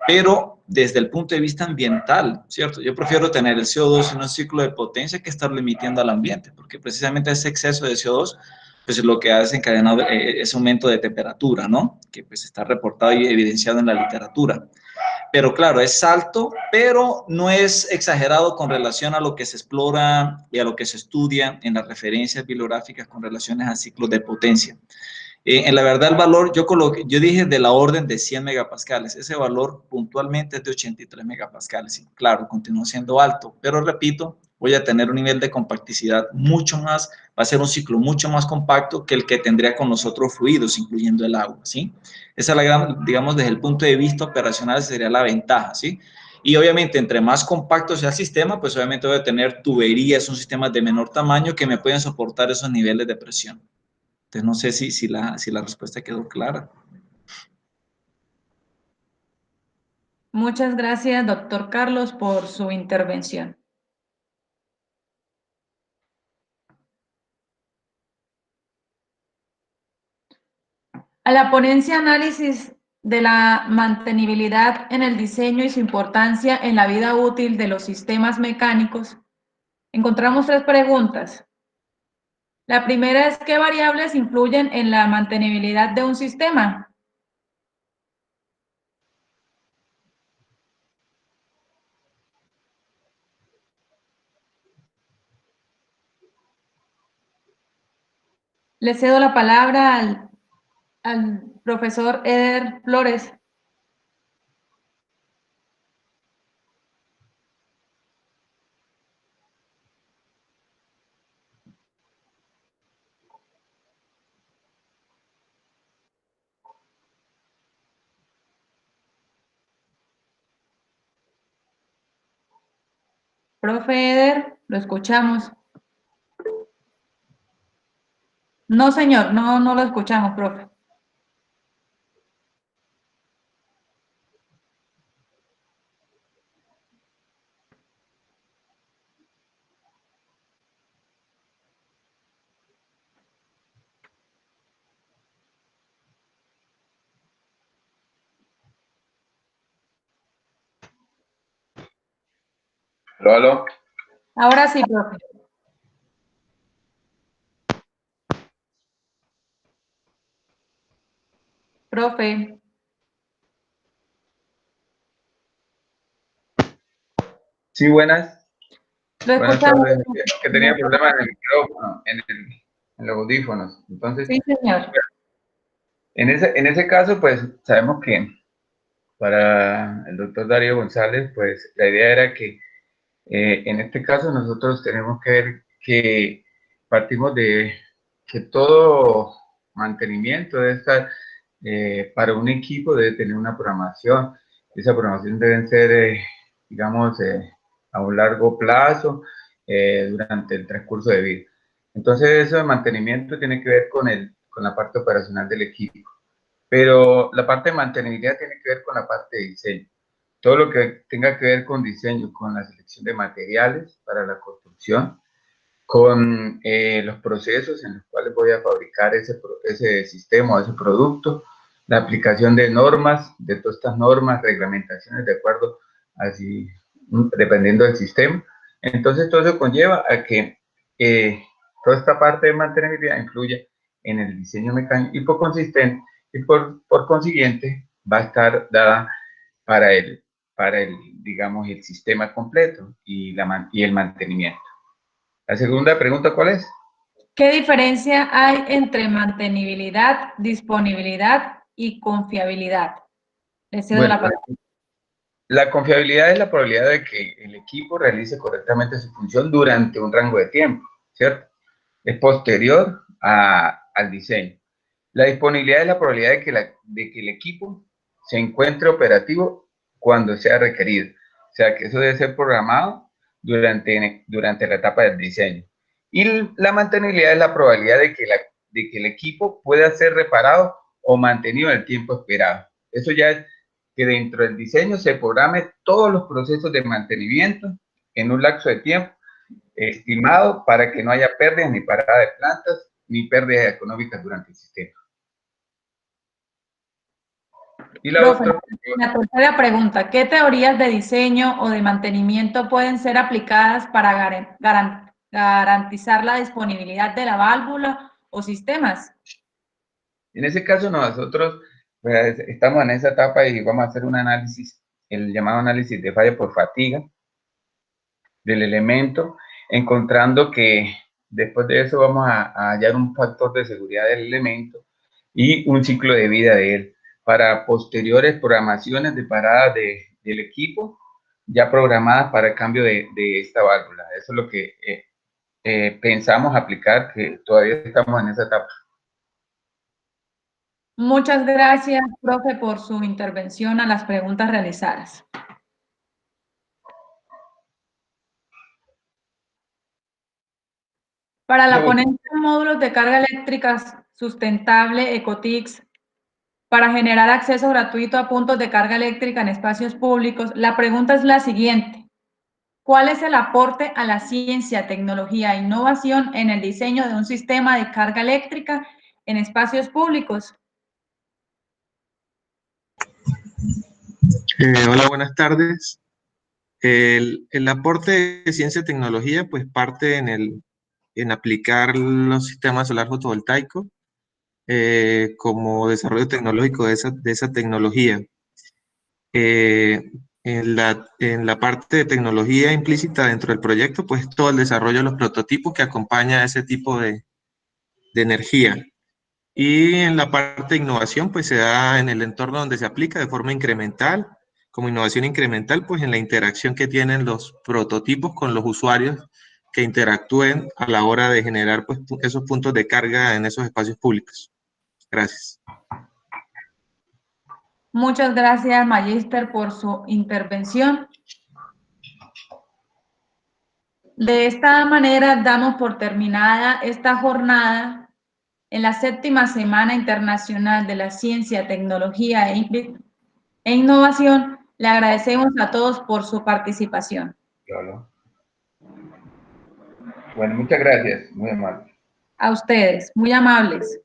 Pero desde el punto de vista ambiental, ¿cierto? Yo prefiero tener el CO2 en un ciclo de potencia que estarlo emitiendo al ambiente, porque precisamente ese exceso de CO2, pues lo que ha desencadenado es aumento de temperatura, ¿no? Que pues está reportado y evidenciado en la literatura. Pero claro, es alto, pero no es exagerado con relación a lo que se explora y a lo que se estudia en las referencias bibliográficas con relaciones a ciclos de potencia. En la verdad, el valor, yo dije de la orden de 100 megapascales. Ese valor puntualmente es de 83 megapascales. Y claro, continúa siendo alto, pero repito, voy a tener un nivel de compacticidad mucho más, va a ser un ciclo mucho más compacto que el que tendría con los otros fluidos, incluyendo el agua, ¿sí? Esa es la gran, digamos, desde el punto de vista operacional sería la ventaja, ¿sí? Y obviamente, entre más compacto sea el sistema, pues obviamente voy a tener tuberías, un sistema de menor tamaño que me pueden soportar esos niveles de presión. Entonces, no sé si la respuesta quedó clara. Muchas gracias, doctor Carlos, por su intervención. A la ponencia análisis de la mantenibilidad en el diseño y su importancia en la vida útil de los sistemas mecánicos, encontramos 3 preguntas. La primera es, ¿qué variables influyen en la mantenibilidad de un sistema? Le cedo la palabra al profesor Eder Flores. Profe Eder, lo escuchamos. No, señor, no lo escuchamos, profe. ¿Aló? Ahora sí, profe. Profe. Sí, buenas. Lo Buenas escuchamos. tardes. Que tenía problemas en el micrófono, en los audífonos. Entonces, Sí, señor. en ese caso, pues sabemos que para el doctor Darío González, pues la idea era que en este caso nosotros tenemos que ver que partimos de que todo mantenimiento debe estar para un equipo debe tener una programación. Esa programación debe ser, digamos, a un largo plazo durante el transcurso de vida. Entonces, eso de mantenimiento tiene que ver con la parte operacional del equipo. Pero la parte de mantenibilidad tiene que ver con la parte de diseño. Todo lo que tenga que ver con diseño, con la selección de materiales para la construcción, con los procesos en los cuales voy a fabricar ese sistema o ese producto, la aplicación de normas, de todas estas normas, reglamentaciones de acuerdo, así, dependiendo del sistema. Entonces, todo eso conlleva a que toda esta parte de mantenibilidad influye en el diseño mecánico y por consiguiente va a estar dada para el, digamos, el sistema completo y el mantenimiento. La segunda pregunta, ¿cuál es? ¿Qué diferencia hay entre mantenibilidad, disponibilidad y confiabilidad? Le cedo Bueno, la palabra. la confiabilidad es la probabilidad de que el equipo realice correctamente su función durante un rango de tiempo, ¿cierto? Es posterior al diseño. La disponibilidad es la probabilidad de que el equipo se encuentre operativo cuando sea requerido. O sea, que eso debe ser programado durante la etapa del diseño. Y la mantenibilidad es la probabilidad de que el equipo pueda ser reparado o mantenido en el tiempo esperado. Eso ya es que dentro del diseño se programe todos los procesos de mantenimiento en un lapso de tiempo estimado para que no haya pérdidas ni parada de plantas ni pérdidas económicas durante el sistema. Y Profe, la tercera pregunta, ¿qué teorías de diseño o de mantenimiento pueden ser aplicadas para garantizar la disponibilidad de la válvula o sistemas? En ese caso nosotros pues, estamos en esa etapa y vamos a hacer un análisis, el llamado análisis de falla por fatiga del elemento, encontrando que después de eso vamos a hallar un factor de seguridad del elemento y un ciclo de vida de él para posteriores programaciones de parada del equipo ya programadas para el cambio de esta válvula. Eso es lo que pensamos aplicar, que todavía estamos en esa etapa. Muchas gracias, profe, por su intervención a las preguntas realizadas. Para la ponencia de módulos de carga eléctrica sustentable ECOTICS para generar acceso gratuito a puntos de carga eléctrica en espacios públicos. La pregunta es la siguiente. ¿Cuál es el aporte a la ciencia, tecnología e innovación en el diseño de un sistema de carga eléctrica en espacios públicos? Hola, buenas tardes. El aporte de ciencia y tecnología pues parte en aplicar los sistemas solar fotovoltaico como desarrollo tecnológico de esa tecnología. En la parte de tecnología implícita dentro del proyecto, pues todo el desarrollo de los prototipos que acompaña a ese tipo de energía. Y en la parte de innovación, pues se da en el entorno donde se aplica de forma incremental, como innovación incremental, pues en la interacción que tienen los prototipos con los usuarios que interactúen a la hora de generar pues, esos puntos de carga en esos espacios públicos. Gracias. Muchas gracias, Magíster, por su intervención. De esta manera damos por terminada esta jornada en la 7ª Semana Internacional de la Ciencia, Tecnología e Innovación. Le agradecemos a todos por su participación. Claro. Bueno, muchas gracias, muy amable. A ustedes, muy amables.